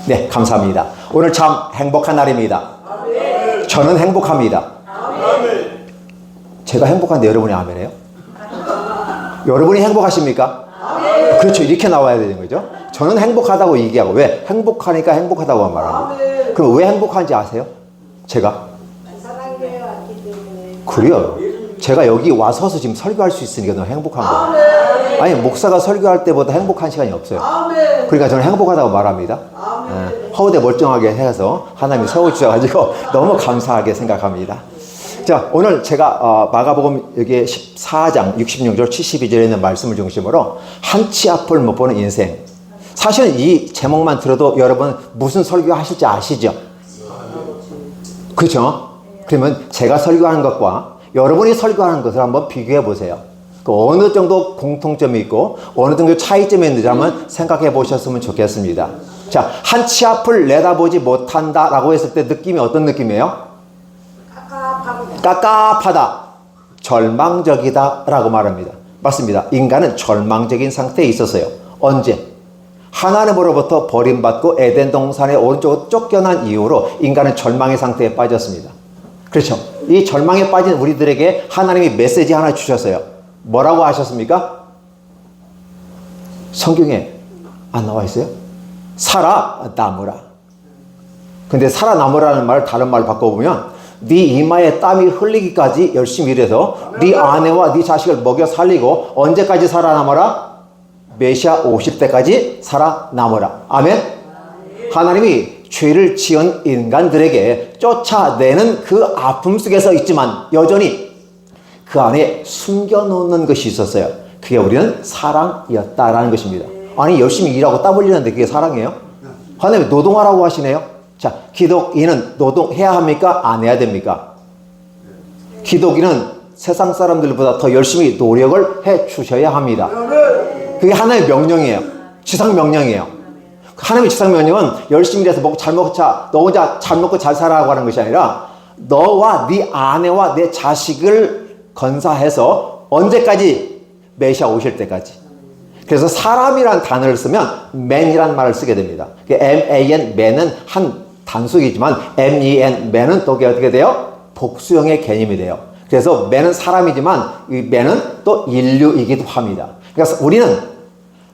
네, 감사합니다. 오늘 참 행복한 날입니다. 저는 행복합니다. 제가 행복한데 여러분이 아멘해요? 여러분이 행복하십니까? 그렇죠. 이렇게 나와야 되는 거죠. 저는 행복하다고 얘기하고, 왜? 행복하니까 행복하다고 말합니다. 그럼 왜 행복한지 아세요? 제가? 그래요. 제가 여기 와서서 지금 설교할 수 있으니까 너무 행복한 거예요. 아니, 목사가 설교할 때보다 행복한 시간이 없어요. 그러니까 저는 행복하다고 말합니다. 허우대 멀쩡하게 해서 하나님이 세워주셔가지고 너무 감사하게 생각합니다. 자, 오늘 제가 마가복음 여기 14장 66절 72절에 있는 말씀을 중심으로 한치 앞을 못 보는 인생. 사실은 이 제목만 들어도 여러분 무슨 설교 하실지 아시죠? 그렇죠? 그러면 제가 설교하는 것과 여러분이 설교하는 것을 한번 비교해 보세요. 그 어느 정도 공통점이 있고 어느 정도 차이점이 있는지 한번 생각해 보셨으면 좋겠습니다. 자, 한치 앞을 내다보지 못한다라고 했을 때 느낌이 어떤 느낌이에요? 깝깝하다, 절망적이다 라고 말합니다. 맞습니다. 인간은 절망적인 상태에 있었어요. 언제? 하나님으로부터 버림받고 에덴 동산의 오른쪽으로 쫓겨난 이후로 인간은 절망의 상태에 빠졌습니다. 그렇죠. 이 절망에 빠진 우리들에게 하나님이 메시지 하나 주셨어요. 뭐라고 하셨습니까? 성경에 안 나와 있어요? 살아남으라. 근데 살아남으라는 말을 다른 말로 바꿔보면 네 이마에 땀이 흘리기까지 열심히 일해서 네 아내와 네 자식을 먹여 살리고 언제까지 살아남아라? 메시아 50대까지 살아남으라. 아멘? 하나님이 죄를 지은 인간들에게 쫓아내는 그 아픔 속에서 있지만 여전히 그 안에 숨겨놓는 것이 있었어요. 그게 우리는 사랑이었다라는 것입니다. 아니, 열심히 일하고 땀 흘리는데 그게 사랑이에요? 하나님이 노동하라고 하시네요. 자, 기독인은 노동해야 합니까? 안 해야 됩니까? 기독인은 세상 사람들보다 더 열심히 노력을 해 주셔야 합니다. 그게 하나님의 명령이에요. 지상 명령이에요. 하나님의 지상 명령은 열심히 일해서 먹고 잘 먹고 너 혼자 잘 먹고 잘 살아라고 하는 것이 아니라 너와 네 아내와 내 자식을 건사해서 언제까지? 메시아 오실 때까지. 그래서 사람이란 단어를 쓰면 man이란 말을 쓰게 됩니다. man, man은 한 단수이지만 men, man은 또 어떻게 돼요? 복수형의 개념이 돼요. 그래서 man은 사람이지만 이 man은 또 인류이기도 합니다. 그래서 우리는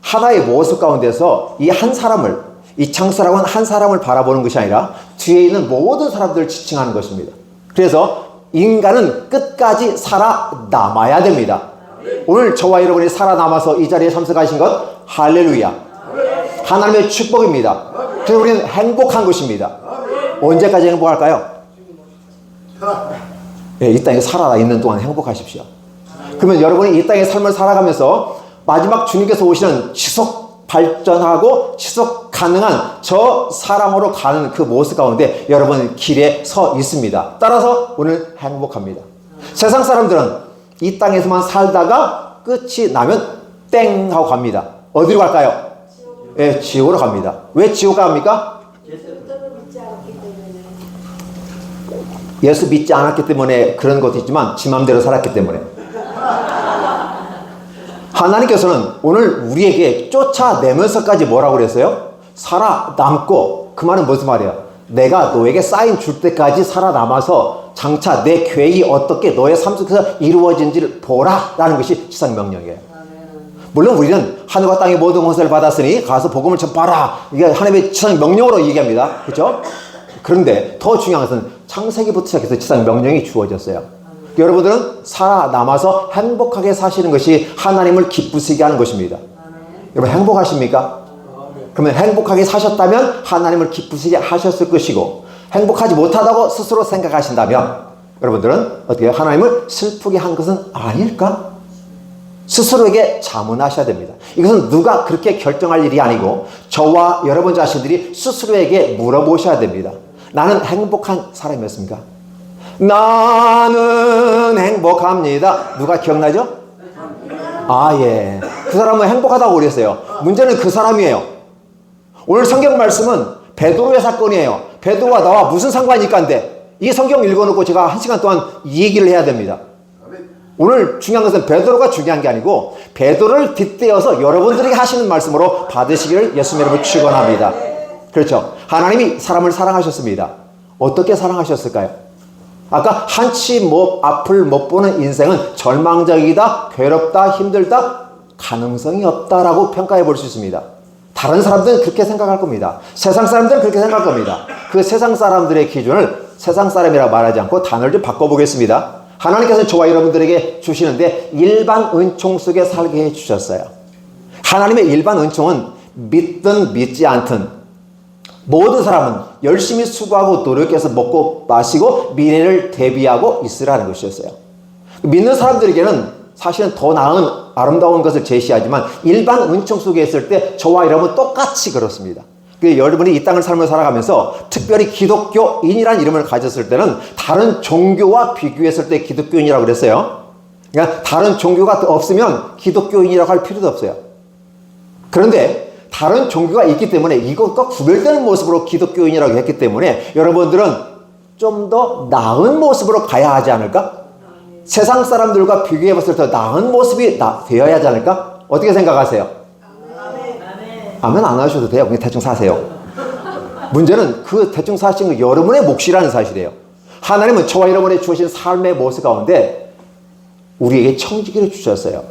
하나의 모습 가운데서 이 한 사람을, 이 창수라고 하는 한 사람을 바라보는 것이 아니라 뒤에 있는 모든 사람들을 지칭하는 것입니다. 그래서 인간은 끝까지 살아남아야 됩니다. 오늘 저와 여러분이 살아남아서 이 자리에 참석하신 것 할렐루야, 하나님의 축복입니다. 그래서 우리는 행복한 것입니다. 언제까지 행복할까요? 네, 이 땅에 살아있는 동안 행복하십시오. 그러면 여러분이 이 땅의 삶을 살아가면서 마지막 주님께서 오시는 지속 발전하고 지속 가능한 저 사람으로 가는 그 모습 가운데 여러분 길에 서 있습니다. 따라서 오늘 행복합니다. 세상 사람들은 이 땅에서만 살다가 끝이 나면 땡 하고 갑니다. 어디로 갈까요? 예, 지옥으로 갑니다. 왜 지옥 갑니까? 예수 믿지 않았기 때문에 그런 것도 있지만 지 맘대로 살았기 때문에. 하나님께서는 오늘 우리에게 쫓아내면서까지 뭐라고 그랬어요? 살아남고. 그 말은 무슨 말이에요? 내가 너에게 사인 줄 때까지 살아남아서 장차 내 계획이 어떻게 너의 삶 속에서 이루어진지를 보라 라는 것이 지상 명령이에요. 물론 우리는 하늘과 땅의 모든 것을 받았으니 가서 복음을 전파하라, 이게 하나님의 지상 명령으로 얘기합니다. 그렇죠? 그런데 더 중요한 것은 창세기부터 시작해서 지상 명령이 주어졌어요. 여러분들은 살아남아서 행복하게 사시는 것이 하나님을 기쁘시게 하는 것입니다. 여러분 행복하십니까? 그러면 행복하게 사셨다면 하나님을 기쁘시게 하셨을 것이고, 행복하지 못하다고 스스로 생각하신다면 여러분들은 어떻게 하나님을 슬프게 한 것은 아닐까? 스스로에게 자문하셔야 됩니다. 이것은 누가 그렇게 결정할 일이 아니고 저와 여러분 자신들이 스스로에게 물어보셔야 됩니다. 나는 행복한 사람이었습니까? 나는 행복합니다. 누가 기억나죠? 아, 예. 그 사람은 행복하다고 그랬어요. 문제는 그 사람이에요. 오늘 성경 말씀은 베드로의 사건이에요. 베드로와 나와 무슨 상관이 있간데 이 성경 읽어놓고 제가 1시간 동안 이 얘기를 해야 됩니다. 오늘 중요한 것은 베드로가 중요한 게 아니고 베드로를 빗대어서 여러분들에게 하시는 말씀으로 받으시기를 예수님 이름으로 축원합니다. 그렇죠. 하나님이 사람을 사랑하셨습니다. 어떻게 사랑하셨을까요? 아까 한치 앞을 못 보는 인생은 절망적이다, 괴롭다, 힘들다, 가능성이 없다라고 평가해 볼 수 있습니다. 다른 사람들은 그렇게 생각할 겁니다. 세상 사람들은 그렇게 생각할 겁니다. 그 세상 사람들의 기준을 세상 사람이라고 말하지 않고 단어를 좀 바꿔보겠습니다. 하나님께서 저와 여러분들에게 주시는데 일반 은총 속에 살게 해주셨어요. 하나님의 일반 은총은 믿든 믿지 않든 모든 사람은 열심히 수고하고 노력해서 먹고 마시고 미래를 대비하고 있으라는 것이었어요. 믿는 사람들에게는 사실은 더 나은 아름다운 것을 제시하지만 일반 은총 속에 있을 때 저와 여러분 똑같이 그렇습니다. 여러분이 이 땅을 삶을 살아가면서 특별히 기독교인이라는 이름을 가졌을 때는 다른 종교와 비교했을 때 기독교인이라고 그랬어요. 그러니까 다른 종교가 없으면 기독교인이라고 할 필요도 없어요. 그런데 다른 종교가 있기 때문에 이것과 구별되는 모습으로 기독교인이라고 했기 때문에 여러분들은 좀 더 나은 모습으로 가야 하지 않을까? 세상 사람들과 비교해 봤을 때 나은 모습이 되어야 하지 않을까? 어떻게 생각하세요? 아멘 안 하셔도 돼요. 그냥 대충 사세요. 문제는 그 대충 사시는 거 여러분의 몫이라는 사실이에요. 하나님은 저와 여러분의 주신 삶의 모습 가운데 우리에게 청지기를 주셨어요.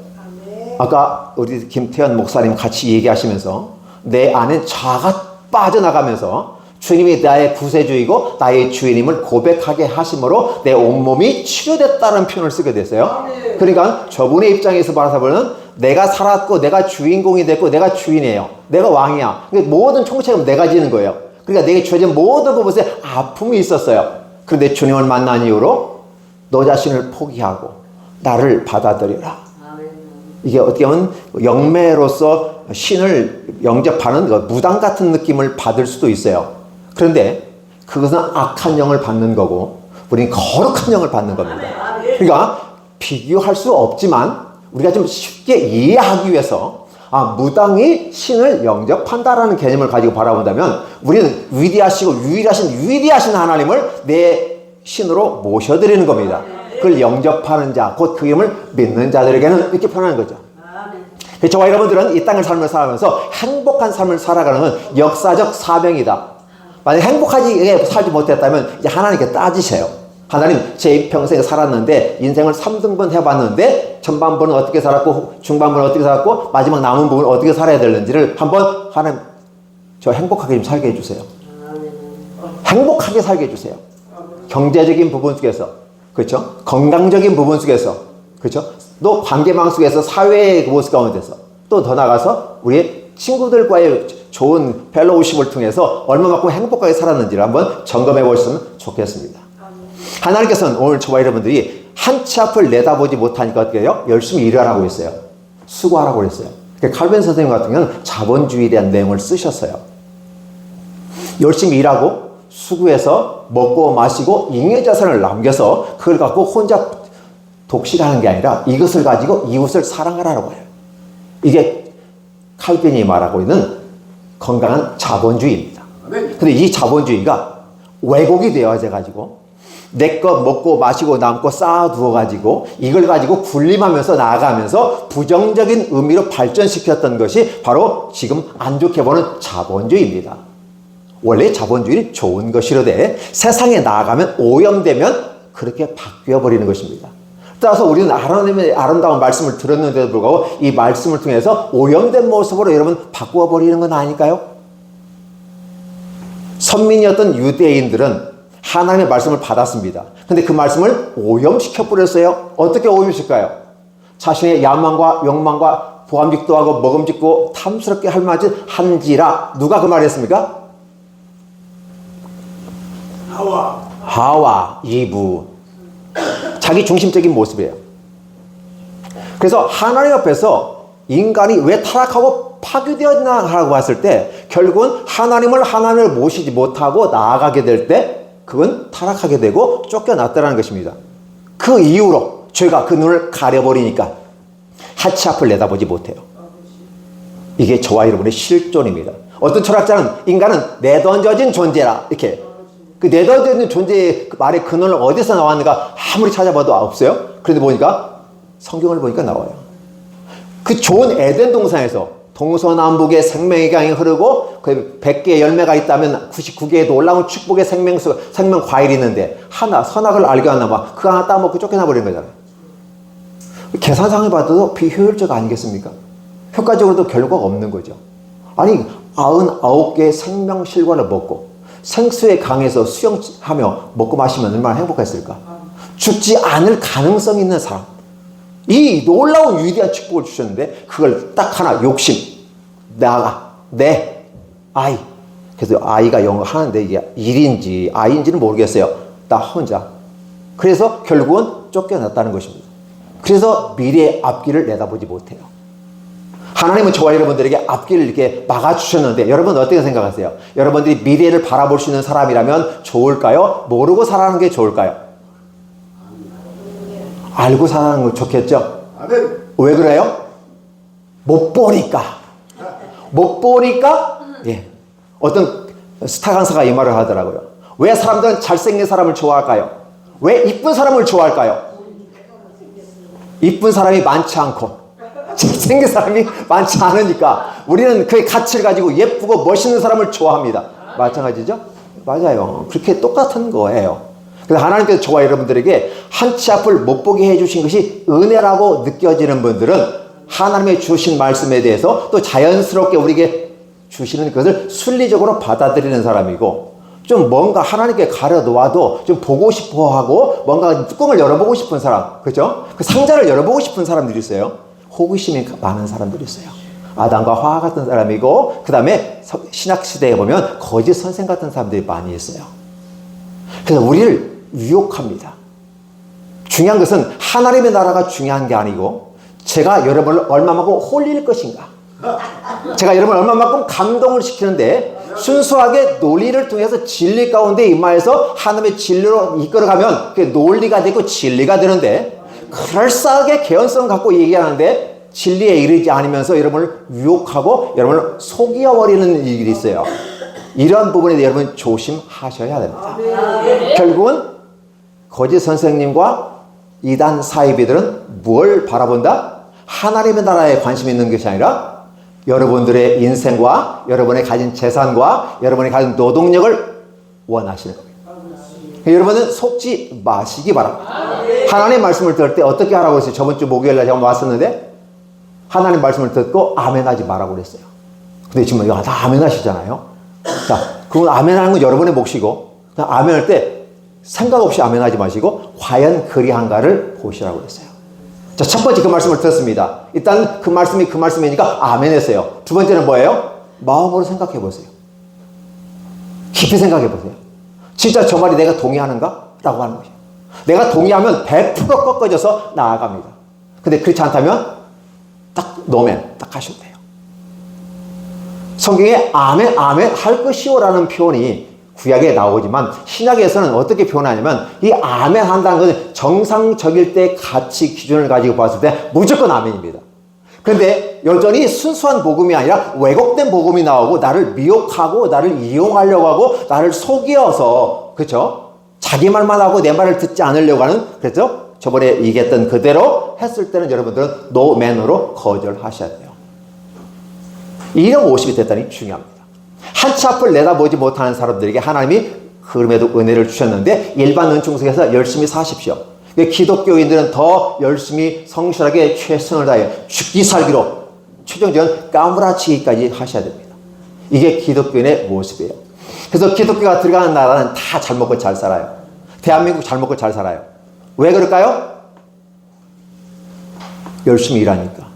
아까 우리 김태현 목사님 같이 얘기하시면서 내 안에 자아가 빠져나가면서 주님이 나의 구세주이고 나의 주인임을 고백하게 하심으로 내 온몸이 치료됐다는 표현을 쓰게 됐어요. 그러니까 저분의 입장에서 바라보면 내가 살았고 내가 주인공이 됐고 내가 주인이에요. 내가 왕이야. 그러니까 모든 총책은 내가 지는 거예요. 그러니까 내게 주어진 모든 것에 아픔이 있었어요. 그런데 주님을 만난 이후로 너 자신을 포기하고 나를 받아들여라. 이게 어떻게 보면 영매로서 신을 영접하는 무당 같은 느낌을 받을 수도 있어요. 그런데 그것은 악한 영을 받는 거고 우리는 거룩한 영을 받는 겁니다. 그러니까 비교할 수 없지만 우리가 좀 쉽게 이해하기 위해서 무당이 신을 영접한다라는 개념을 가지고 바라본다면 우리는 위대하시고 위대하신 하나님을 내 신으로 모셔드리는 겁니다. 그걸 영접하는 자, 곧 그 이름을 믿는 자들에게는 이렇게 표현하는 거죠. 저와 여러분들은 이 땅을 삶을 살아가면서 행복한 삶을 살아가는 건 역사적 사명이다. 만약 행복하게 살지 못했다면 이제 하나님께 따지세요. 하나님, 제 평생에 살았는데 인생을 3등분 해봤는데 전반부는 어떻게 살았고 중반부는 어떻게 살았고 마지막 남은 부분은 어떻게 살아야 되는지를 한번 하나님 저 행복하게 좀 살게 해주세요. 행복하게 살게 해주세요. 경제적인 부분 속에서, 그렇죠? 건강적인 부분 속에서, 그렇죠? 또 관계망 속에서 사회의 그 모습 가운데서 또 더 나가서 우리의 친구들과의 좋은 펠로우십을 통해서 얼마만큼 행복하게 살았는지를 한번 점검해 보셨으면 좋겠습니다. 하나님께서는 오늘 저와 여러분들이 한 치 앞을 내다보지 못하니까 어떻게 해요? 열심히 일하라고 했어요. 수고하라고 했어요. 칼빈 선생님 같은 경우는 자본주의에 대한 내용을 쓰셨어요. 열심히 일하고 수고해서 먹고 마시고 잉여 자산을 남겨서 그걸 갖고 혼자 독실하는 게 아니라 이것을 가지고 이웃을 사랑하라고 해요. 이게 칼빈이 말하고 있는 건강한 자본주의입니다. 근데 이 자본주의가 왜곡이 되어져가지고 내 것 먹고 마시고 남고 쌓아두어가지고 이걸 가지고 군림하면서 나아가면서 부정적인 의미로 발전시켰던 것이 바로 지금 안 좋게 보는 자본주의입니다. 원래 자본주의는 좋은 것이로되 세상에 나아가면 오염되면 그렇게 바뀌어버리는 것입니다. 따라서 우리는 하나님의 아름다운 말씀을 들었는데도 불구하고 이 말씀을 통해서 오염된 모습으로 여러분 바꾸어버리는 건 아닐까요? 선민이었던 유대인들은 하나님의 말씀을 받았습니다. 근데 그 말씀을 오염시켜 버렸어요. 어떻게 오염시킬까요? 자신의 야망과 욕망과 보암직도 하고 먹음직고 탐스럽게 할 만한 한지라. 누가 그 말을 했습니까? 하와, 이브. 자기 중심적인 모습이에요. 그래서 하나님 앞에서 인간이 왜 타락하고 파괴되었나 하고 봤을 때 결국은 하나님을 모시지 못하고 나아가게 될 때 그건 타락하게 되고 쫓겨났다는 것입니다. 그 이후로 죄가 그 눈을 가려버리니까 하치 앞을 내다보지 못해요. 이게 저와 여러분의 실존입니다. 어떤 철학자는 인간은 내던져진 존재라 이렇게 그 내던져진 존재의 말의 근원을 어디서 나왔는가 아무리 찾아봐도 없어요. 그런데 보니까 성경을 보니까 나와요. 그 좋은 에덴 동산에서 동서남북의 생명의 강이 흐르고 그 100개의 열매가 있다면 99개의 놀라운 축복의 생명 과일이 있는데 하나 선악을 알게 하나마 그 하나 따먹고 쫓겨나 버리는 거잖아요. 계산상에 봐도 비효율적 아니겠습니까? 효과적으로도 결과가 없는 거죠. 아니 99개의 생명 실과를 먹고 생수의 강에서 수영하며 먹고 마시면 얼마나 행복했을까? 죽지 않을 가능성이 있는 사람, 이 놀라운 위대한 축복을 주셨는데 그걸 딱 하나 욕심, 내 아이. 그래서 아이가 영어 하는데 이게 일인지 아이인지는 모르겠어요. 나 혼자. 그래서 결국은 쫓겨났다는 것입니다. 그래서 미래의 앞길을 내다보지 못해요. 하나님은 저와 여러분들에게 앞길을 이렇게 막아주셨는데 여러분 어떻게 생각하세요? 여러분들이 미래를 바라볼 수 있는 사람이라면 좋을까요? 모르고 살아가는 게 좋을까요? 알고 살아가는 거 좋겠죠? 왜 그래요? 못 보니까. 예. 어떤 스타 강사가 이 말을 하더라고요. 왜 사람들은 잘생긴 사람을 좋아할까요? 왜 이쁜 사람을 좋아할까요? 이쁜 사람이 많지 않고 잘생긴 사람이 많지 않으니까 우리는 그의 가치를 가지고 예쁘고 멋있는 사람을 좋아합니다. 마찬가지죠? 맞아요. 그렇게 똑같은 거예요. 그래서 하나님께서 저와 여러분들에게 한 치 앞을 못 보게 해주신 것이 은혜라고 느껴지는 분들은 하나님의 주신 말씀에 대해서 또 자연스럽게 우리에게 주시는 것을 순리적으로 받아들이는 사람이고, 좀 뭔가 하나님께 가려 놓아도 좀 보고 싶어 하고 뭔가 뚜껑을 열어보고 싶은 사람, 그렇죠? 그 상자를 열어보고 싶은 사람들이 있어요. 호기심이 많은 사람들이 있어요. 아담과 하와 같은 사람이고, 그 다음에 신학시대에 보면 거짓 선생 같은 사람들이 많이 있어요. 그래서 우리를 유혹합니다. 중요한 것은 하나님의 나라가 중요한 게 아니고 제가 여러분을 얼마만큼 홀릴 것인가, 제가 여러분을 얼마만큼 감동을 시키는데 순수하게 논리를 통해서 진리 가운데 임하여서 하나님의 진리로 이끌어가면 그게 논리가 되고 진리가 되는데, 그럴싸하게 개연성 갖고 얘기하는데 진리에 이르지 않으면서 여러분을 유혹하고 여러분을 속여버리는 일이 있어요. 이러한 부분에 대해 여러분 조심하셔야 됩니다. 결국은 거짓 선생님과 이단 사이비들은 뭘 바라본다? 하나님의 나라에 관심이 있는 것이 아니라 여러분들의 인생과 여러분의 가진 재산과 여러분의 가진 노동력을 원하시는 겁니다. 여러분은 속지 마시기 바랍니다. 하나님의 말씀을 들을 때 어떻게 하라고 했어요? 저번 주 목요일날 제가 왔었는데 하나님 말씀을 듣고 아멘 하지 말라고 그랬어요. 근데 지금 다 아멘 하시잖아요. 자, 그건 아멘 하는 건 여러분의 몫이고, 그냥 아멘 할 때 생각 없이 아멘 하지 마시고 과연 그리한가를 보시라고 그랬어요. 자, 첫 번째 그 말씀을 들었습니다. 일단 그 말씀이니까 아멘 했어요. 두 번째는 뭐예요? 마음으로 생각해 보세요. 깊이 생각해 보세요. 진짜 저 말이 내가 동의하는가? 라고 하는 거예요. 내가 동의하면 100% 꺾어져서 나아갑니다. 근데 그렇지 않다면 딱 노멘, 딱 하셔도 돼요. 성경에 아멘, 아멘 할 것이오라는 표현이 구약에 나오지만 신약에서는 어떻게 표현하냐면 이 아멘 한다는 것은 정상적일 때 가치 기준을 가지고 봤을 때 무조건 아멘입니다. 그런데 여전히 순수한 복음이 아니라 왜곡된 복음이 나오고 나를 미혹하고 나를 이용하려고 하고 나를 속여서, 그렇죠? 자기 말만 하고 내 말을 듣지 않으려고 하는, 그렇죠? 저번에 얘기했던 그대로 했을 때는 여러분들은 노맨으로 거절하셔야 돼요. 250이 됐다니 중요합니다. 한 치 앞을 내다보지 못하는 사람들에게 하나님이 그럼에도 은혜를 주셨는데 일반 은총 속에서 열심히 사십시오. 기독교인들은 더 열심히 성실하게 최선을 다해 죽기 살기로 최종적인 까무라치기까지 하셔야 됩니다. 이게 기독교인의 모습이에요. 그래서 기독교가 들어가는 나라는 다 잘 먹고 잘 살아요. 대한민국 잘 먹고 잘 살아요. 왜 그럴까요? 열심히 일하니까.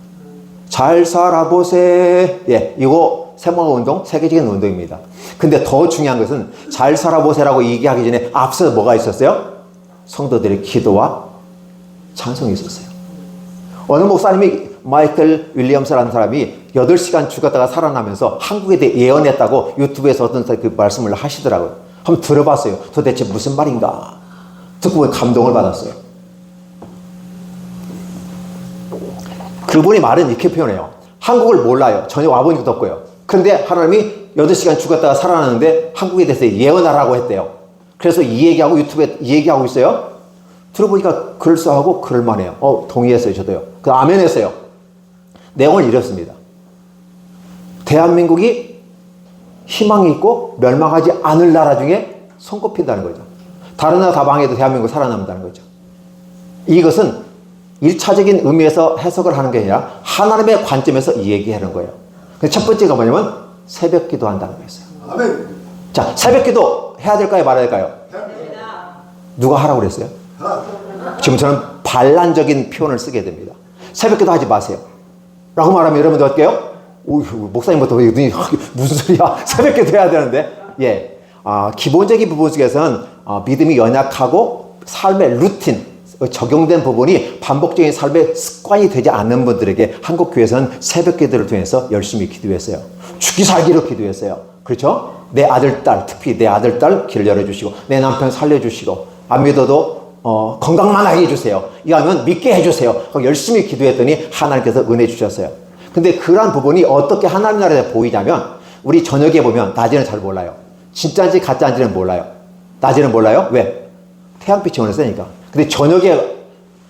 잘 살아보세. 예, 이거 세모운동, 세계적인 운동입니다. 근데 더 중요한 것은 잘 살아보세라고 얘기하기 전에 앞서 뭐가 있었어요? 성도들의 기도와 찬송이 있었어요. 어느 목사님이 마이클 윌리엄스라는 사람이 8시간 죽었다가 살아나면서 한국에 대해 예언했다고 유튜브에서 어떤 그 말씀을 하시더라고요. 한번 들어봤어요. 도대체 무슨 말인가? 듣고 보니 감동을 받았어요. 그분이 말은 이렇게 표현해요. 한국을 몰라요. 전혀 와본 적도 없고요. 그런데 하나님이 8시간 죽었다가 살아나는데 한국에 대해서 예언하라고 했대요. 그래서 이 얘기하고 유튜브에 이 얘기하고 있어요. 들어보니까 그럴싸하고 그럴만해요. 동의했어요. 저도요. 그 아멘 했어요. 내용을 이렇습니다. 대한민국이 희망이 있고 멸망하지 않을 나라 중에 손꼽힌다는 거죠. 다른 나라 다 망해도 대한민국 살아남는다는 거죠. 이것은 1차적인 의미에서 해석을 하는 게 아니라 하나님의 관점에서 얘기하는 거예요. 첫 번째가 뭐냐면 새벽 기도한다는 거였어요. 아멘. 자, 새벽 기도 해야 될까요? 말아야 될까요? 누가 하라고 그랬어요? 지금 저는 반란적인 표현을 쓰게 됩니다. 새벽 기도 하지 마세요. 라고 말하면 여러분들 어때요? 오, 목사님부터 눈이 무슨 소리야? 새벽 기도 해야 되는데. 예. 기본적인 부분 속에서는 믿음이 연약하고 삶의 루틴, 적용된 부분이 반복적인 삶의 습관이 되지 않는 분들에게 한국교회에서는 새벽 기도를 통해서 열심히 기도했어요. 죽기 살기로 기도했어요. 그렇죠? 내 아들, 딸, 특히 내 아들, 딸 길 열어주시고 내 남편 살려주시고 안 믿어도 건강만 하게 해주세요. 이거하면 믿게 해주세요. 열심히 기도했더니 하나님께서 은혜 주셨어요. 근데 그러한 부분이 어떻게 하나님 나라에 보이냐면 우리 저녁에 보면 낮에는 잘 몰라요. 진짜인지 가짜인지는 몰라요. 낮에는 몰라요. 왜? 태양빛이 오늘 세니까. 근데 저녁에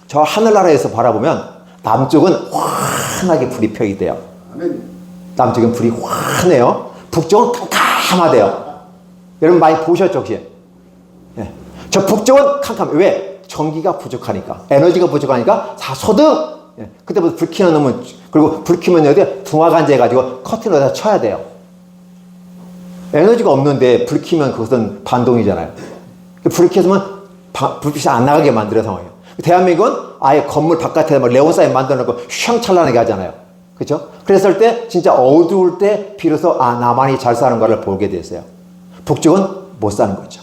저 하늘나라에서 바라보면 남쪽은 환하게 불이 펴 있대요. 남쪽은 불이 환해요. 북쪽은 캄캄하대요. 여러분 많이 보셨죠 혹시? 예. 저 북쪽은 캄캄해. 왜? 전기가 부족하니까. 에너지가 부족하니까 다 소등. 예. 그때부터 불 켜는 놈은 그리고 불 켜면 여기 등화관제 해가지고 커튼을 다 쳐야 돼요. 에너지가 없는데 불 켜면 그것은 반동이잖아요. 불 켜면 불빛이 안 나가게 만드는 상황이에요. 대한민국은 아예 건물 바깥에 레온사인 만들어놓고 휘황찬란하게 하잖아요. 그렇죠? 그랬을 때 진짜 어두울 때 비로소 나만이 잘 사는 거를 보게 됐어요. 북쪽은 못 사는 거죠.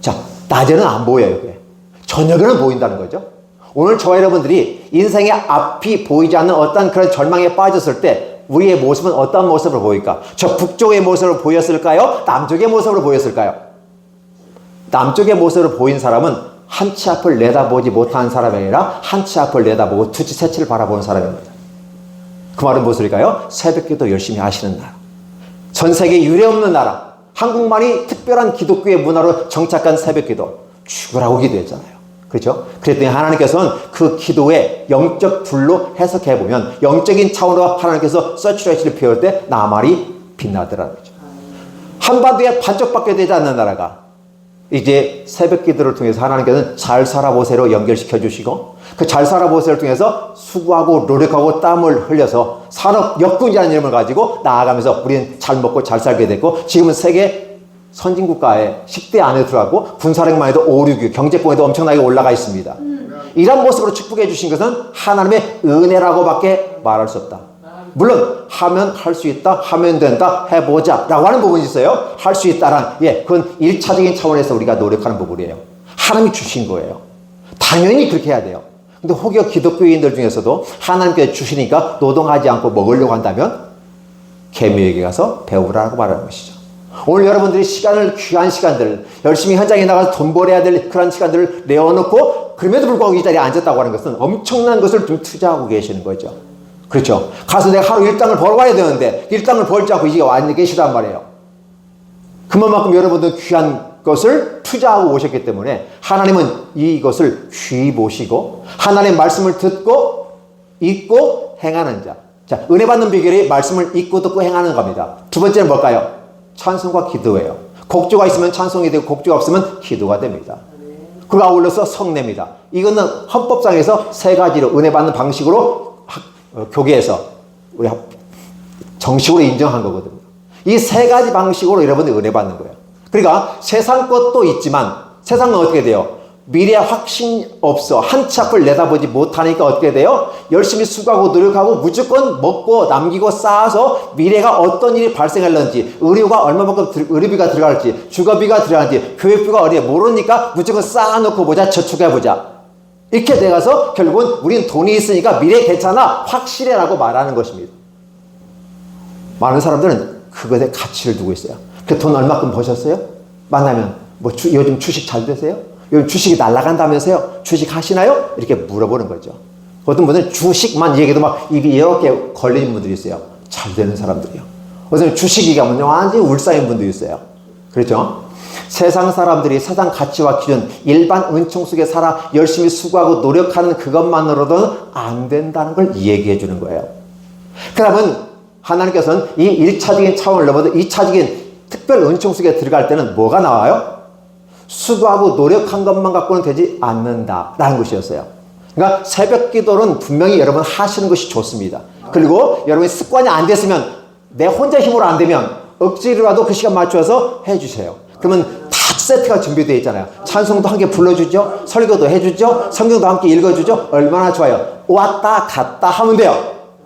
자, 낮에는 안 보여요. 그게. 저녁에는 보인다는 거죠. 오늘 저와 여러분들이 인생의 앞이 보이지 않는 어떤 그런 절망에 빠졌을 때 우리의 모습은 어떤 모습으로 보일까? 저 북쪽의 모습으로 보였을까요? 남쪽의 모습으로 보였을까요? 남쪽의 모습으로 보인 사람은 한 치 앞을 내다보지 못하는 사람이 아니라 한 치 앞을 내다보고 두치 세치를 바라보는 사람입니다. 그 말은 무엇일까요? 새벽기도 열심히 하시는 나라. 전 세계 유례없는 나라. 한국만이 특별한 기독교의 문화로 정착한 새벽기도. 죽으라고 기도했잖아요. 그렇죠? 그랬더니 하나님께서는 그 기도의 영적 불로 해석해보면 영적인 차원으로 하나님께서 서츄레이션을 피울 때 나말이 빛나더라는 거죠. 한반도에 반쪽밖에 되지 않는 나라가 이제 새벽 기도를 통해서 하나님께서는 잘 살아보세요로 연결시켜 주시고 그 잘 살아보세요를 통해서 수고하고 노력하고 땀을 흘려서 산업 역군이라는 이름을 가지고 나아가면서 우리는 잘 먹고 잘 살게 됐고 지금은 세계 선진국가에 10대 안에 들어가고 군사력만 해도 5, 6위 경제권에도 엄청나게 올라가 있습니다. 이런 모습으로 축복해 주신 것은 하나님의 은혜라고밖에 말할 수 없다. 물론 하면 할 수 있다, 하면 된다, 해보자 라고 하는 부분이 있어요. 할 수 있다란 그건 1차적인 차원에서 우리가 노력하는 부분이에요. 하나님이 주신 거예요. 당연히 그렇게 해야 돼요. 근데 혹여 기독교인들 중에서도 하나님께 주시니까 노동하지 않고 먹으려고 한다면 개미에게 가서 배우라고 말하는 것이죠. 오늘 여러분들이 시간을 귀한 시간들 열심히 현장에 나가서 돈 벌어야 될 그런 시간들을 내어놓고 그럼에도 불구하고 이 자리에 앉았다고 하는 것은 엄청난 것을 좀 투자하고 계시는 거죠. 그렇죠. 가서 내가 하루 일당을 벌어와야 되는데 일당을 벌지 않고 이제 와 계시단 말이에요. 그만큼 여러분들 귀한 것을 투자하고 오셨기 때문에 하나님은 이것을 귀히 보시고 하나님의 말씀을 듣고 읽고 행하는 자. 자, 은혜 받는 비결이 말씀을 읽고 듣고 행하는 겁니다. 두 번째는 뭘까요? 찬송과 기도예요. 곡조가 있으면 찬송이 되고 곡조가 없으면 기도가 됩니다. 그리고 아울러서 성례입니다. 이거는 헌법상에서 세 가지로 은혜 받는 방식으로 교계에서 우리 정식으로 인정한 거거든요. 이 세 가지 방식으로 여러분들 은혜 받는 거예요. 그러니까 세상 것도 있지만 세상은 어떻게 돼요? 미래에 확신 없어. 한 치 앞을 내다보지 못하니까 어떻게 돼요? 열심히 수고하고 노력하고 무조건 먹고 남기고 쌓아서 미래가 어떤 일이 발생할는지 의료가 얼마만큼 의료비가 들어갈지 주거비가 들어갈지 교육비가 어디에 모르니까 무조건 쌓아놓고 보자 저축해보자. 이렇게 돼가서 결국은 우린 돈이 있으니까 미래 괜찮아 확실해라고 말하는 것입니다. 많은 사람들은 그것에 가치를 두고 있어요. 그 돈 얼마큼 버셨어요? 만나면 요즘 주식 잘 되세요? 요즘 주식이 날아간다면서요? 주식 하시나요? 이렇게 물어보는 거죠. 어떤 분들은 주식만 얘기해도 막 입이 이렇게 걸리는 분들이 있어요. 잘 되는 사람들이요. 어떤 주식이 가면 완전히 울상인 분도 있어요. 그렇죠? 세상 사람들이 세상 가치와 기준, 일반 은총 속에 살아 열심히 수고하고 노력하는 그것만으로도 안 된다는 걸 얘기해 주는 거예요. 그러면 하나님께서는 이 1차적인 차원을 넘어서 2차적인 특별 은총 속에 들어갈 때는 뭐가 나와요? 수고하고 노력한 것만 갖고는 되지 않는다라는 것이었어요. 그러니까 새벽 기도는 분명히 여러분 하시는 것이 좋습니다. 그리고 여러분이 습관이 안 됐으면 내 혼자 힘으로 안 되면 억지로라도 그 시간 맞춰서 해주세요. 그러면 다 세트가 준비되어 있잖아요. 찬송도 함께 불러주죠. 설교도 해주죠. 성경도 함께 읽어주죠. 얼마나 좋아요. 왔다 갔다 하면 돼요.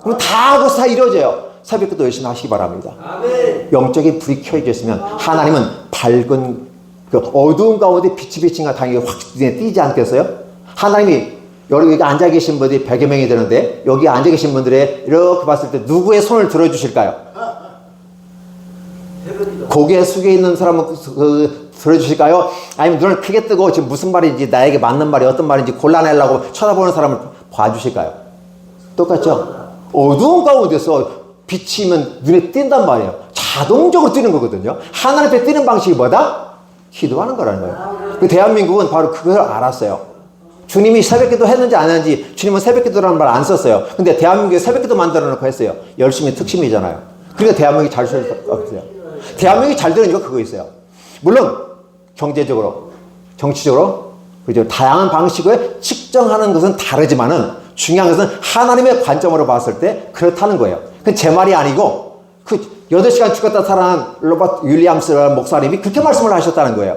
그럼 다 그것이 다 이루어져요. 새벽 기도 열심히 하시기 바랍니다. 아멘. 영적인 불이 켜져 있으면 하나님은 밝은 그 어두운 가운데 빛이 비친 것 당연히 확 띄지 않겠어요? 하나님이 여기 앉아 계신 분들이 100여 명이 되는데 여기 앉아 계신 분들의 이렇게 봤을 때 누구의 손을 들어주실까요? 고개 숙여 있는 사람은 들어주실까요? 아니면 눈을 크게 뜨고 지금 무슨 말인지 나에게 맞는 말이 어떤 말인지 골라내려고 쳐다보는 사람을 봐주실까요? 똑같죠? 어두운 가운데서 비치면 눈에 띈단 말이에요. 자동적으로 뛰는 거거든요. 하나님 앞에 뛰는 방식이 뭐다? 기도하는 거라는 거예요. 그 대한민국은 바로 그걸 알았어요. 주님이 새벽기도 했는지 안 했는지 주님은 새벽기도라는 말 안 썼어요. 근데 대한민국에 새벽기도 만들어 놓고 했어요. 열심히 특심이잖아요. 그러니까 대한민국이 잘 될 수 없어요. 대한민국이 잘 되는 이유가 그거 있어요. 물론 경제적으로, 정치적으로 그죠? 다양한 방식으로 측정하는 것은 다르지만은 중요한 것은 하나님의 관점으로 봤을 때 그렇다는 거예요. 그 제 말이 아니고 그 8시간 죽었다 살아난 로버트 윌리엄스라는 목사님이 그렇게 말씀을 하셨다는 거예요.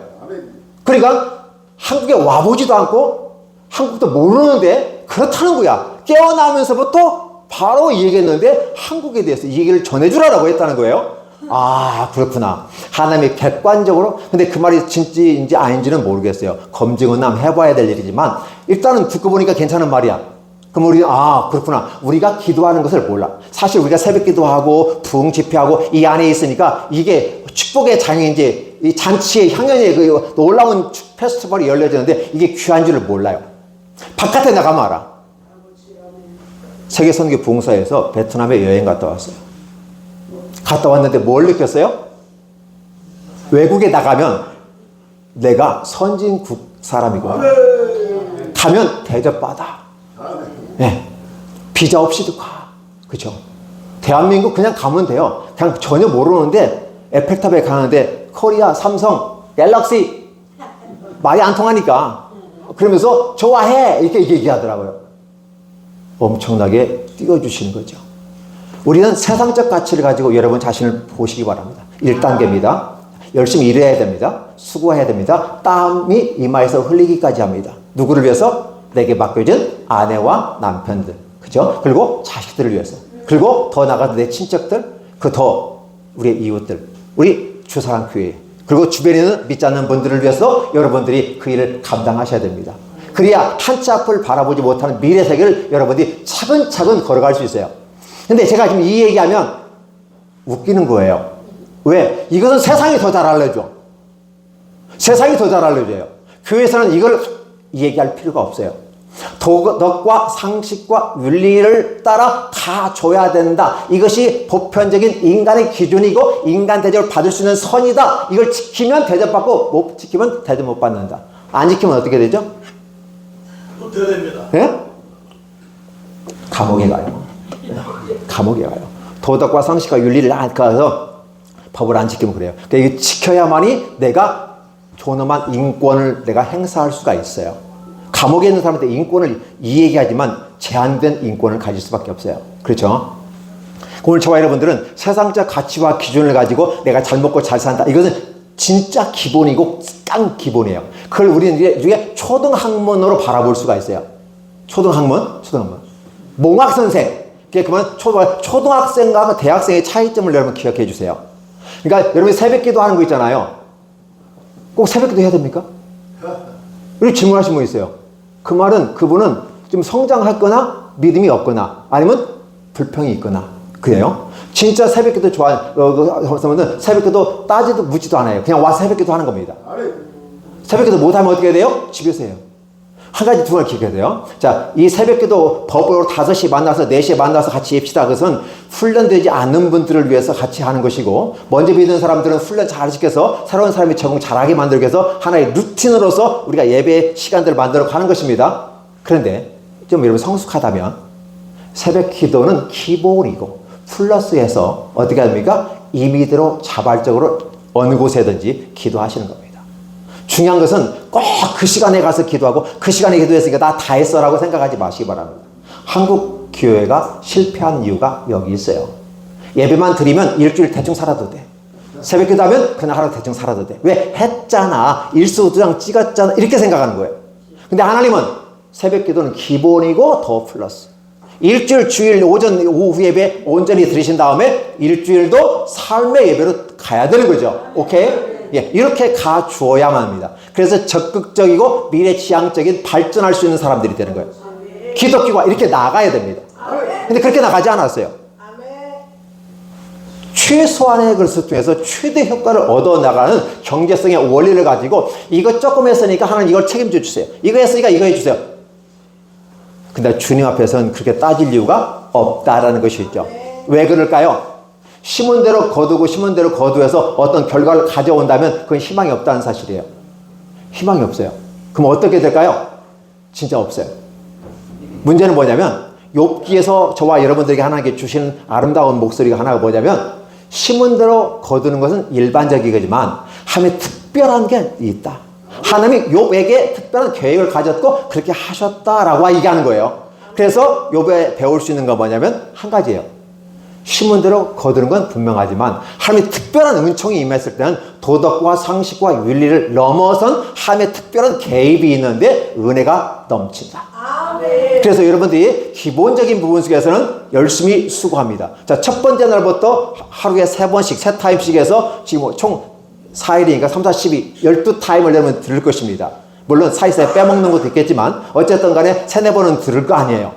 그러니까 한국에 와보지도 않고 한국도 모르는데 그렇다는 거야. 깨어나면서부터 바로 얘기했는데 한국에 대해서 이 얘기를 전해주라고 했다는 거예요. 아, 그렇구나. 하나님이 객관적으로, 근데 그 말이 진짜인지 아닌지는 모르겠어요. 검증은 해봐야 될 일이지만 일단은 듣고 보니까 괜찮은 말이야. 그럼 우리는 그렇구나. 우리가 기도하는 것을 몰라. 사실 우리가 새벽 기도하고 부흥 집회하고 이 안에 있으니까 이게 축복의 장인지 이 잔치의 향연의 그 놀라운 페스티벌이 열려지는데 이게 귀한 줄을 몰라요. 바깥에 나가면 알아. 세계선교 부흥사에서 베트남에 여행 갔다 왔어요. 갔다 왔는데 뭘 느꼈어요? 외국에 나가면 내가 선진국 사람이구나. 가면 대접받아. 네. 비자 없이도 가. 그죠? 대한민국 그냥 가면 돼요. 그냥 전혀 모르는데 에펠탑에 가는데 코리아, 삼성, 갤럭시 말이 안 통하니까 그러면서 좋아해 이렇게 얘기하더라고요. 엄청나게 띄워주시는 거죠. 우리는 세상적 가치를 가지고 여러분 자신을 보시기 바랍니다. 1단계입니다. 열심히 일해야 됩니다. 수고해야 됩니다. 땀이 이마에서 흘리기까지 합니다. 누구를 위해서? 내게 맡겨진 아내와 남편들. 그죠? 그리고 자식들을 위해서. 그리고 더 나아가서 내 친척들, 더 우리의 이웃들, 우리 주사랑 교회. 그리고 주변에 있는 믿지 않는 분들을 위해서 여러분들이 그 일을 감당하셔야 됩니다. 그래야 한치 앞을 바라보지 못하는 미래 세계를 여러분들이 차근차근 걸어갈 수 있어요. 근데 제가 지금 이 얘기하면 웃기는 거예요. 왜? 이것은 세상이 더 잘 알려줘. 세상이 더 잘 알려줘요. 교회에서는 이걸 얘기할 필요가 없어요. 도덕과 상식과 윤리를 따라 다 줘야 된다. 이것이 보편적인 인간의 기준이고 인간 대접을 받을 수 있는 선이다. 이걸 지키면 대접받고 못 지키면 대접 못 받는다. 안 지키면 어떻게 되죠? 어떻게 됩니다. 예? 감옥에 가요. 감옥에 가요. 도덕과 상식과 윤리를 가서 법을 안 지키면 그래요. 그러니까 이거 지켜야만이 내가 존엄한 인권을 내가 행사할 수가 있어요. 감옥에 있는 사람한테 인권을 이 얘기하지만 제한된 인권을 가질 수밖에 없어요. 그렇죠? 오늘 저와 여러분들은 세상적 가치와 기준을 가지고 내가 잘 먹고 잘 산다. 이것은 진짜 기본이고 깡 기본이에요. 그걸 우리는 이게 초등학문으로 바라볼 수가 있어요. 초등학문. 몽학선생. 그러면 초등학생과 대학생의 차이점을 여러분 기억해 주세요. 그러니까 여러분이 새벽기도 하는 거 있잖아요. 꼭 새벽기도 해야 됩니까? 이렇게 질문하신 분 있어요. 그 말은 그분은 좀 성장했거나 믿음이 없거나 아니면 불평이 있거나 그래요. 진짜 새벽기도 좋아하는 새벽기도 따지도 묻지도 않아요. 그냥 와서 새벽기도 하는 겁니다. 새벽기도 못하면 어떻게 돼요? 집에서 해요. 한 가지 두 가지 기억해야 돼요. 자, 이 새벽기도 법으로 5시에 만나서 4시에 만나서 같이 합시다. 그것은 훈련되지 않는 분들을 위해서 같이 하는 것이고 먼저 믿는 사람들은 훈련 잘 시켜서 새로운 사람이 적응 잘하게 만들기 위해서 하나의 루틴으로서 우리가 예배 시간들을 만들어 가는 것입니다. 그런데 좀 여러분 성숙하다면 새벽 기도는 기본이고 플러스해서 어떻게 합니까? 임의대로 자발적으로 어느 곳에든지 기도하시는 겁니다. 중요한 것은 꼭 그 시간에 가서 기도하고 그 시간에 기도했으니까 나 다 했어라고 생각하지 마시기 바랍니다. 한국 교회가 실패한 이유가 여기 있어요. 예배만 드리면 일주일 대충 살아도 돼. 새벽 기도하면 그냥 하루 대충 살아도 돼. 왜? 했잖아. 일수도장 찍었잖아. 이렇게 생각하는 거예요. 근데 하나님은 새벽 기도는 기본이고 더 플러스. 일주일, 주일, 오전, 오후 예배 온전히 드리신 다음에 일주일도 삶의 예배로 가야 되는 거죠. 오케이? 예, 이렇게 가 주어야만 합니다. 그래서 적극적이고 미래지향적인 발전할 수 있는 사람들이 되는 거예요. 기독교가 이렇게 나가야 됩니다. 근데 그렇게 나가지 않았어요. 최소한의 것을 통해서 최대 효과를 얻어나가는 경제성의 원리를 가지고 이거 조금 했으니까 하나님 이걸 책임져 주세요. 이거 했으니까 이거 해주세요. 근데 주님 앞에서는 그렇게 따질 이유가 없다라는 것이 있죠. 왜 그럴까요? 심은 대로 거두고 심은 대로 거두어서 어떤 결과를 가져온다면 그건 희망이 없다는 사실이에요. 희망이 없어요. 그럼 어떻게 될까요? 진짜 없어요. 문제는 뭐냐면 욥기에서 저와 여러분들에게 하나님께 주시는 아름다운 목소리가 하나가 뭐냐면 심은 대로 거두는 것은 일반적이지만 하나님의 특별한 게 있다. 하나님이 욥에게 특별한 계획을 가졌고 그렇게 하셨다라고 얘기하는 거예요. 그래서 욥에 배울 수 있는 건 뭐냐면 한 가지예요. 심은 대로 거두는 건 분명하지만 하나님의 특별한 은총이 임했을 때는 도덕과 상식과 윤리를 넘어선 하나님의 특별한 개입이 있는데 은혜가 넘친다. 그래서 여러분들이 기본적인 부분 속에서는 열심히 수고합니다. 자, 첫 번째 날부터 하루에 3번씩, 3타임씩 해서 지금 총 4일이니까 3, 4, 12, 12타임을 여러분 들을 것입니다. 물론 사이사이 빼먹는 것도 있겠지만 어쨌든 간에 3, 4번은 들을 거 아니에요.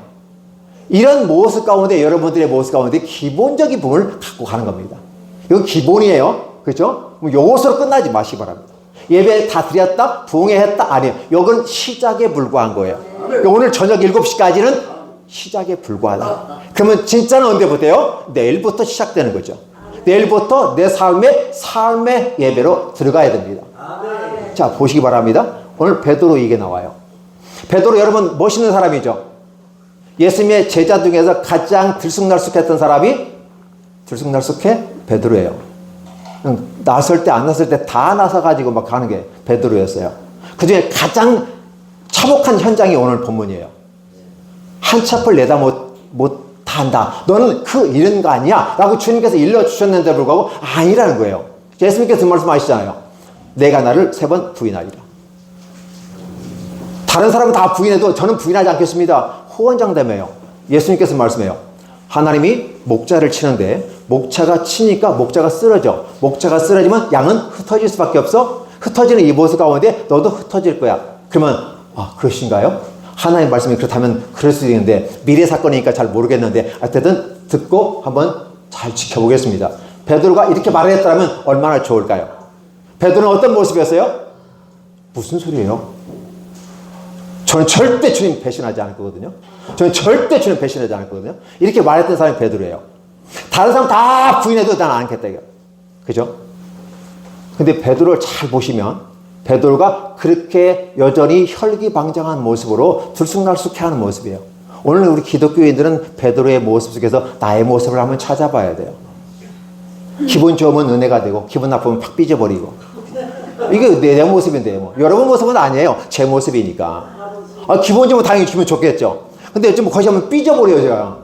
이런 모습 가운데 여러분들의 모습 가운데 기본적인 부분을 갖고 가는 겁니다. 이건 기본이에요. 그렇죠? 요것으로 끝나지 마시기 바랍니다. 예배 다 드렸다? 부흥했다? 아니에요. 이건 시작에 불과한 거예요. 오늘 저녁 7시까지는 시작에 불과하다. 그러면 진짜는 언제부터요? 내일부터 시작되는 거죠. 내일부터 내 삶의 예배로 들어가야 됩니다. 자, 보시기 바랍니다. 오늘 베드로 이게 나와요. 베드로 여러분 멋있는 사람이죠. 예수님의 제자 중에서 가장 들쑥날쑥했던 사람이 들쑥날쑥해? 베드로예요. 나설 때 안 나설 때 다 나서가지고 막 가는 게 베드로였어요. 그 중에 가장 참혹한 현장이 오늘 본문이에요. 한 첩을 내다 못 한다. 너는 그 이런 거 아니야? 라고 주님께서 일러주셨는데 불구하고 아니라는 거예요. 예수님께서 말씀하시잖아요. 내가 나를 3번 부인하리라. 다른 사람은 다 부인해도 저는 부인하지 않겠습니다. 호언장담해요. 예수님께서 말씀해요. 하나님이 목자를 치는데 목자가 치니까 목자가 쓰러져. 목자가 쓰러지면 양은 흩어질 수밖에 없어. 흩어지는 이 모습 가운데 너도 흩어질 거야. 그러면 그러신가요? 하나님 말씀이 그렇다면 그럴 수도 있는데 미래 사건이니까 잘 모르겠는데 어쨌든 듣고 한번 잘 지켜보겠습니다. 베드로가 이렇게 말을 했다면 얼마나 좋을까요? 베드로는 어떤 모습이었어요? 무슨 소리예요? 저는 절대 주님 배신하지 않을 거거든요. 저는 절대 주님 배신하지 않을 거거든요. 이렇게 말했던 사람이 베드로예요. 다른 사람 다 부인해도 난 않겠다 이거. 그죠? 근데 베드로를 잘 보시면 베드로가 그렇게 여전히 혈기방장한 모습으로 들쑥날쑥해하는 모습이에요. 오늘 우리 기독교인들은 베드로의 모습 속에서 나의 모습을 한번 찾아봐야 돼요. 기분 좋으면 은혜가 되고 기분 나쁘면 팍 삐져버리고. 이게 내 모습인데 뭐. 여러분 모습은 아니에요. 제 모습이니까. 기분 좋으면 당연히 기분 좋겠죠. 근데 좀 거시 하면 삐져버려요 제가.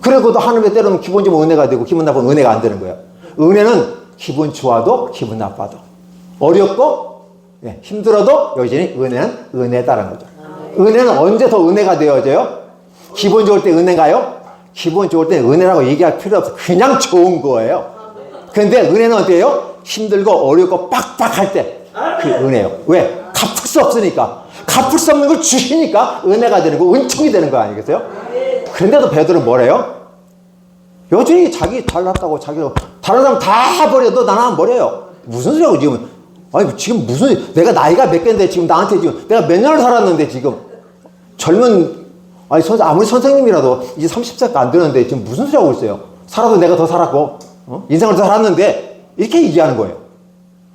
그래도 하나님의 때로는 기분 좋으면 은혜가 되고 기분 나쁘면 은혜가 안 되는 거예요. 은혜는 기분 좋아도 기분 나빠도 어렵고 힘들어도 여전히 은혜는 은혜다라는 거죠. 은혜는 언제 더 은혜가 되어져요? 기분 좋을 때 은혜가요? 기분 좋을 때 은혜라고 얘기할 필요 없어요. 그냥 좋은 거예요. 근데 은혜는 어때요? 힘들고 어렵고 빡빡할 때 그 은혜예요. 왜? 갚을 수 없으니까. 갚을 수 없는 걸 주시니까 은혜가 되는 거, 은총이 되는 거 아니겠어요? 그런데도 베드로는 뭐래요? 여전히 자기 잘났다고 자기로 다른 사람 다 버려도 나는 안 버려요. 무슨 소리하고 지금? 아니 지금 무슨 내가 나이가 몇 개인데 지금 나한테 지금 내가 몇 년을 살았는데 지금 젊은 아무리 선생님이라도 이제 30세가 안 되는데 지금 무슨 소리 하고 있어요? 살아도 내가 더 살았고 인생을 더 살았는데 이렇게 얘기하는 거예요.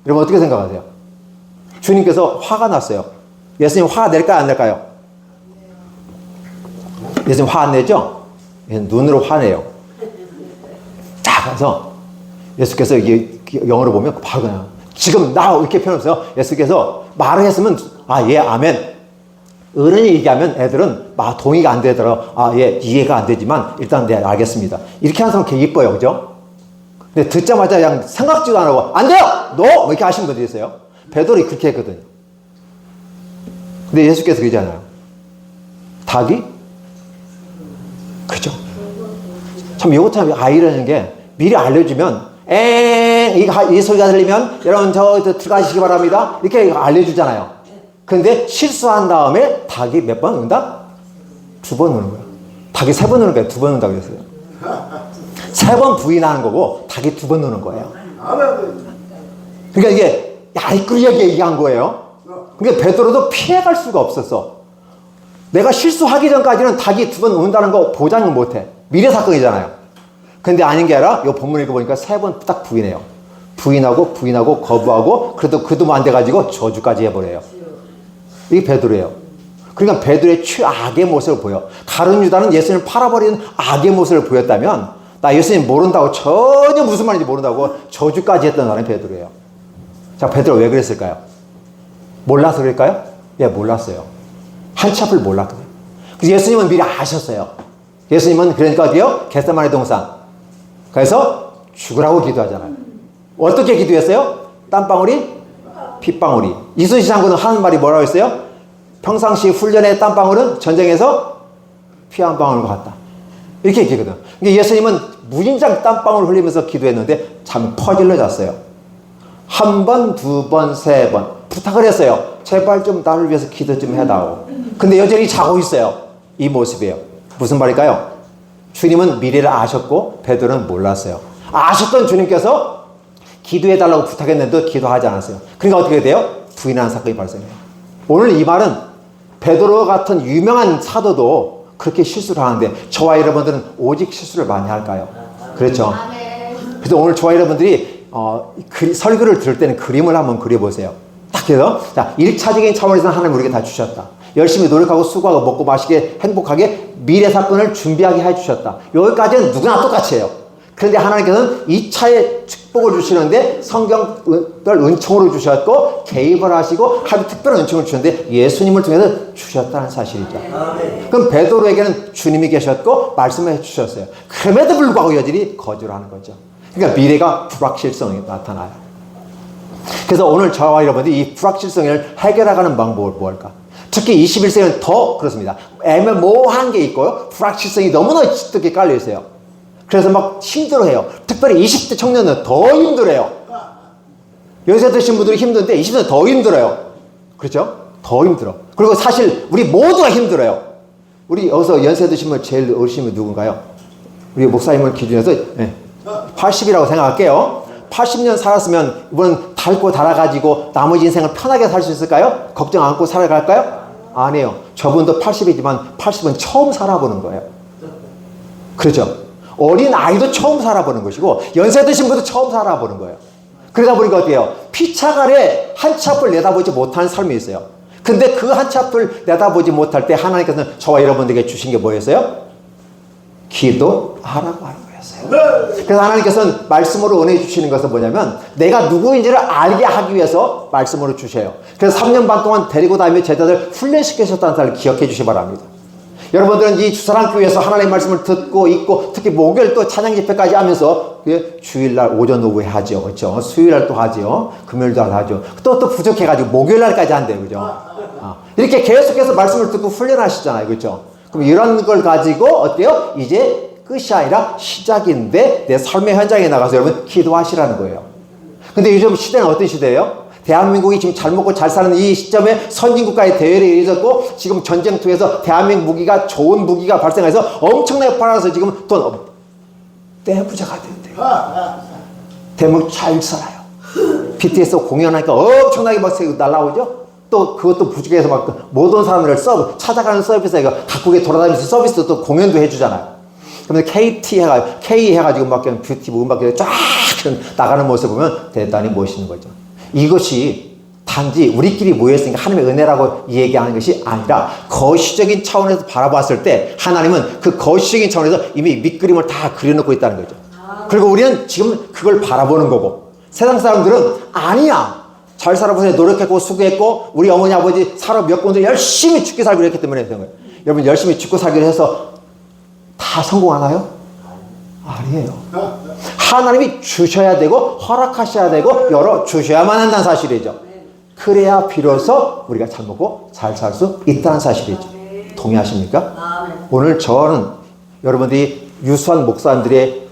여러분 어떻게 생각하세요? 주님께서 화가 났어요. 예수님 화가 낼까요 안 낼까요? 예수님 화 안 내죠? 눈으로 화내요. 그래서 예수께서 이게 영어로 보면 바로 그냥 지금 나 이렇게 표현했어요. 예수께서 말을 했으면 예, 아멘. 어른이 얘기하면 애들은 막 동의가 안 되더라고. 예, 이해가 안 되지만 일단 네, 알겠습니다. 이렇게 하는 사람 되게 이뻐요. 그죠? 근데 듣자마자 그냥 생각지도 안 하고 안 돼요! 너! 뭐 이렇게 하시는 분들이 있어요. 베드로이 그렇게 했거든요. 근데 예수께서 그러잖아요. 닭이? 그죠? 참 요거 참 아이러니한 게 미리 알려주면 이 소리가 들리면 여러분 저 들어가시기 바랍니다. 이렇게 알려주잖아요. 근데 실수한 다음에 닭이 몇 번 운다? 2번 우는 거야. 닭이 3번 우는 거야. 2번 운다고 그랬어요. 3번 부인하는 거고 닭이 2번 우는 거예요. 그러니까 이게 얄끄리하게 얘기한 거예요. 그러니까 베드로도 피해갈 수가 없었어. 내가 실수하기 전까지는 닭이 2번 운다는 거 보장을 못해. 미래 사건이잖아요. 근데 아닌 게 아니라 이 본문 읽어보니까 3번 딱 부인해요. 부인하고 거부하고 그래도 그도 안 돼가지고 저주까지 해버려요. 이게 베드로예요. 그러니까 베드로의 최악의 모습을 보여. 가룟 유다는 예수님을 팔아버리는 악의 모습을 보였다면 나 예수님 모른다고 전혀 무슨 말인지 모른다고 저주까지 했던 사람이 베드로예요. 자, 베드로 왜 그랬을까요? 몰라서 그럴까요? 예, 몰랐어요. 한치 앞을 몰랐거든요. 그래서 예수님은 미리 아셨어요. 예수님은 그러니까 어디요? 겟세마네 동산. 그래서 죽으라고 기도하잖아요. 어떻게 기도했어요? 땀방울이 핏방울이. 이순신 장군은 하는 말이 뭐라고 했어요? 평상시 훈련의 땀방울은 전쟁에서 피 한 방울과 같다. 이렇게 얘기하거든. 그러니까 예수님은 무진장 땀방울 흘리면서 기도했는데 참 퍼질러 잤어요. 1번, 2번, 3번 부탁을 했어요. 제발 좀 나를 위해서 기도 좀 해다오. 근데 여전히 자고 있어요. 이 모습이에요. 무슨 말일까요? 주님은 미래를 아셨고 베드로는 몰랐어요. 아셨던 주님께서 기도해달라고 부탁했는데도 기도하지 않았어요. 그러니까 어떻게 돼요? 부인하는 사건이 발생해요. 오늘 이 말은 베드로 같은 유명한 사도도 그렇게 실수를 하는데 저와 여러분들은 오직 실수를 많이 할까요? 그렇죠. 그래서 오늘 저와 여러분들이 설교를 들을 때는 그림을 한번 그려보세요. 딱 해서 자, 1차적인 차원에서는 하나님 우리에게 다 주셨다. 열심히 노력하고 수고하고 먹고 마시게 행복하게 미래 사건을 준비하게 해주셨다. 여기까지는 누구나 똑같이 해요. 그런데 하나님께서는 2차의 축복을 주시는데 성경을 은총으로 주셨고 개입을 하시고 아주 특별한 은총을 주셨는데 예수님을 통해서 주셨다는 사실이죠. 그럼 베드로에게는 주님이 계셨고 말씀을 해주셨어요. 그럼에도 불구하고 여전히 거절을 하는 거죠. 그러니까 미래가 불확실성이 나타나요. 그래서 오늘 저와 여러분들이 이 불확실성을 해결하는 방법을 뭘까? 특히 21세기는 더 그렇습니다. 애매모호한 게 있고요. 불확실성이 너무나 짙게 깔려 있어요. 그래서 막 힘들어해요. 특별히 20대 청년은 더 힘들어요. 연세 드신 분들이 힘든데 20대는 더 힘들어요. 그렇죠? 더 힘들어. 그리고 사실 우리 모두가 힘들어요. 우리 여기서 연세 드신 분 제일 어리신 분 누군가요? 우리 목사님을 기준해서 80이라고 생각할게요. 80년 살았으면 이번은 닳고 닳아가지고 나머지 인생을 편하게 살 수 있을까요? 걱정 안 하고 살아갈까요? 아니에요. 저분도 80이지만 80은 처음 살아보는 거예요. 그렇죠? 어린 아이도 처음 살아보는 것이고 연세 드신 분도 처음 살아보는 거예요. 그러다 보니까 어때요? 피차 아래 한 치 앞을 내다보지 못하는 삶이 있어요. 근데 그 한 치 앞을 내다보지 못할 때 하나님께서는 저와 여러분들에게 주신 게 뭐였어요? 기도하라고 하는 거였어요. 그래서 하나님께서는 말씀으로 은혜 주시는 것은 뭐냐면 내가 누구인지를 알게 하기 위해서 말씀으로 주셔요. 그래서 3년 반 동안 데리고 다니며 제자들 훈련시키셨다는 사실을 기억해 주시기 바랍니다. 여러분들은 이 주사랑교회에서 하나님의 말씀을 듣고 읽고 특히 목요일 또 찬양 집회까지 하면서 주일날 오전 오후에 하죠. 그렇죠? 수요일날 또 하죠. 금요일도 하죠. 또 부족해가지고 목요일날까지 한대요. 그죠? 이렇게 계속해서 말씀을 듣고 훈련하시잖아요. 그렇죠? 그럼 이런 걸 가지고 어때요? 이제 끝이 아니라 시작인데 내 삶의 현장에 나가서 여러분 기도하시라는 거예요. 근데 요즘 시대는 어떤 시대예요? 대한민국이 지금 잘 먹고 잘 사는 이 시점에 선진국과의 대열이 이어졌고 지금 전쟁통에서 대한민국 무기가 좋은 무기가 발생해서 엄청나게 팔아서 지금 돈 떼부자가 된대요. 대한민국 잘 살아요. BTS 공연하니까 엄청나게 막 날라오죠. 또 그것도 부족해서 막 모든 사람들을 찾아가는 서비스 각국에 돌아다니면서 서비스 또 공연도 해주잖아요. 그러면 K 해가지고 막 그냥 뷰티 음악에 쫙 나가는 모습 보면 대단히 멋있는 거죠. 이것이 단지 우리끼리 모여있으니까 하나님의 은혜라고 얘기하는 것이 아니라 거시적인 차원에서 바라봤을 때 하나님은 그 거시적인 차원에서 이미 밑그림을 다 그려놓고 있다는 거죠. 그리고 우리는 지금 그걸 바라보는 거고, 세상 사람들은 아니야. 잘 살아보세요. 노력했고 수고했고 우리 어머니 아버지 살아 몇 군데 열심히 죽게 살기로 했기 때문에 그런 거예요. 여러분 열심히 죽고 살기로 해서 다 성공하나요? 아니에요. 하나님이 주셔야 되고 허락하셔야 되고 열어주셔야만 한다는 사실이죠. 그래야 비로소 우리가 잘 먹고 잘 살 수 있다는 사실이죠. 동의하십니까? 오늘 저는 여러분들이 유수한 목사님들의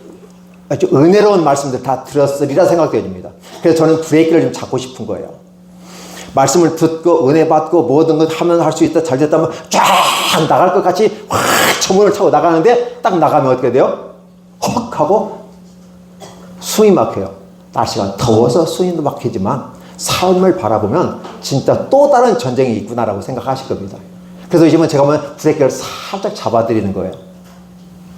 아주 은혜로운 말씀들 다 들었으리라 생각됩니다. 그래서 저는 브레이크를 좀 잡고 싶은 거예요. 말씀을 듣고 은혜 받고 모든 것 하면 할 수 있다 잘 됐다면 쫙 나갈 것 같이 확 저문을 타고 나가는데 딱 나가면 어떻게 돼요? 헉 하고 숨이 막혀요. 날씨가 더워서 숨이 막히지만 삶을 바라보면 진짜 또 다른 전쟁이 있구나라고 생각하실 겁니다. 그래서 이제는 제가 보면 브레이크를 살짝 잡아드리는 거예요.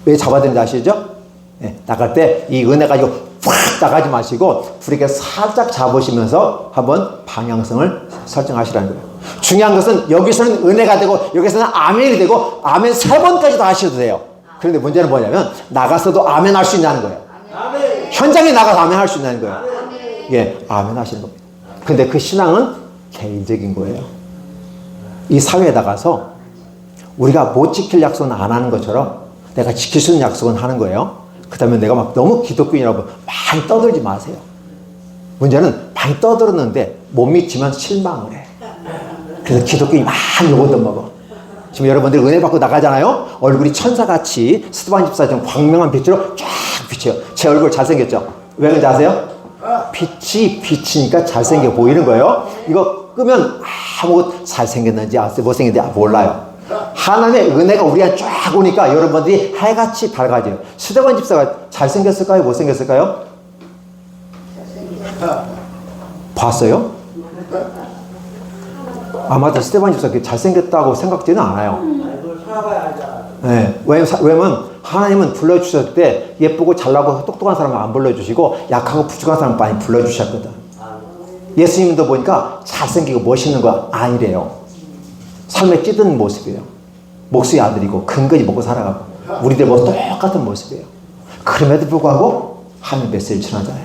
왜 잡아드리는지 아시죠? 네, 나갈 때 이 은혜 가지고 확 나가지 마시고 브레이크를 살짝 잡으시면서 한번 방향성을 설정하시라는 거예요. 중요한 것은 여기서는 은혜가 되고 여기서는 아멘이 되고 아멘 3번까지 다 하셔도 돼요. 그런데 문제는 뭐냐면 나가서도 아멘 할 수 있냐는 거예요. 아멘. 현장에 나가서 아멘 할 수 있냐는 거예요. 예, 아멘 하시는 겁니다. 근데 그 신앙은 개인적인 거예요. 이 사회에 나가서 우리가 못 지킬 약속은 안 하는 것처럼 내가 지킬 수 있는 약속은 하는 거예요. 그 다음에 내가 막 너무 기독교인이라고 많이 떠들지 마세요. 문제는 많이 떠들었는데 못 믿지만 실망을 해. 그래서 기독교인이 많이 욕을 먹어. 지금 여러분들 은혜 받고 나가잖아요. 얼굴이 천사같이 스테반 집사처럼 광명한 빛으로 쫙 비쳐요. 제 얼굴 잘생겼죠? 왜 그런지 아세요? 빛이 비치니까 잘생겨 보이는 거예요. 이거 끄면 아무 잘생겼는지 못생겼는지 몰라요. 하나님의 은혜가 우리가 쫙 오니까 여러분들이 해같이 밝아져요. 스테반 집사가 잘생겼을까요? 못생겼을까요? 봤어요? 아마도 스테반 집사 잘생겼다고 생각지는 않아요. 네, 왜냐면 하나님은 불러주셨을 때 예쁘고 잘나고 똑똑한 사람을 안 불러주시고 약하고 부족한 사람을 많이 불러주셨거든. 예수님도 보니까 잘생기고 멋있는 거 아니래요. 삶에 찌든 모습이에요. 목수의 아들이고 근근히 먹고 살아가고 우리들 뭐 똑같은 모습이에요. 그럼에도 불구하고 하나님 메시지를 전하잖아요.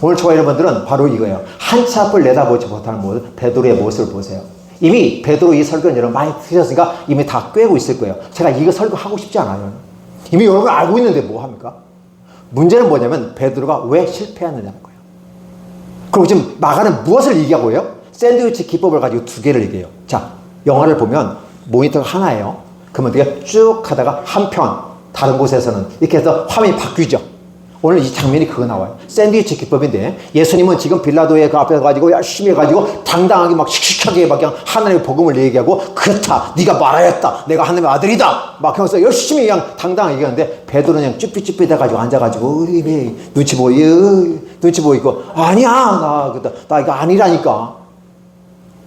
오늘 저와 여러분들은 바로 이거예요. 한치 앞을 내다보지 못하는 모습, 베드로의 모습을 보세요. 이미 베드로 이 설교는 여러분 많이 들으셨으니까 이미 다 꿰고 있을 거예요. 제가 이거 설교하고 싶지 않아요. 이미 여러분 알고 있는데 뭐 합니까? 문제는 뭐냐면 베드로가 왜 실패했느냐는 거예요. 그리고 지금 마가는 무엇을 얘기하고 해요? 샌드위치 기법을 가지고 두 개를 얘기해요. 자, 영화를 보면 모니터가 하나예요. 그러면 되게 쭉 하다가 한편 다른 곳에서는 이렇게 해서 화면이 바뀌죠. 오늘 이 장면이 그거 나와요. 샌드위치 기법인데 예수님은 지금 빌라도의 그 앞에 가지고 열심히 해가지고 당당하게 막 씩씩하게 막 그냥 하나님의 복음을 얘기하고 그렇다 네가 말하였다 내가 하나님의 아들이다 막 하면서 열심히 그냥 당당하게 얘기하는데 베드로는 그냥 쭈삣쭈삣 해가지고 앉아가지고 눈치 보이고 아니야 나 이거 아니라니까.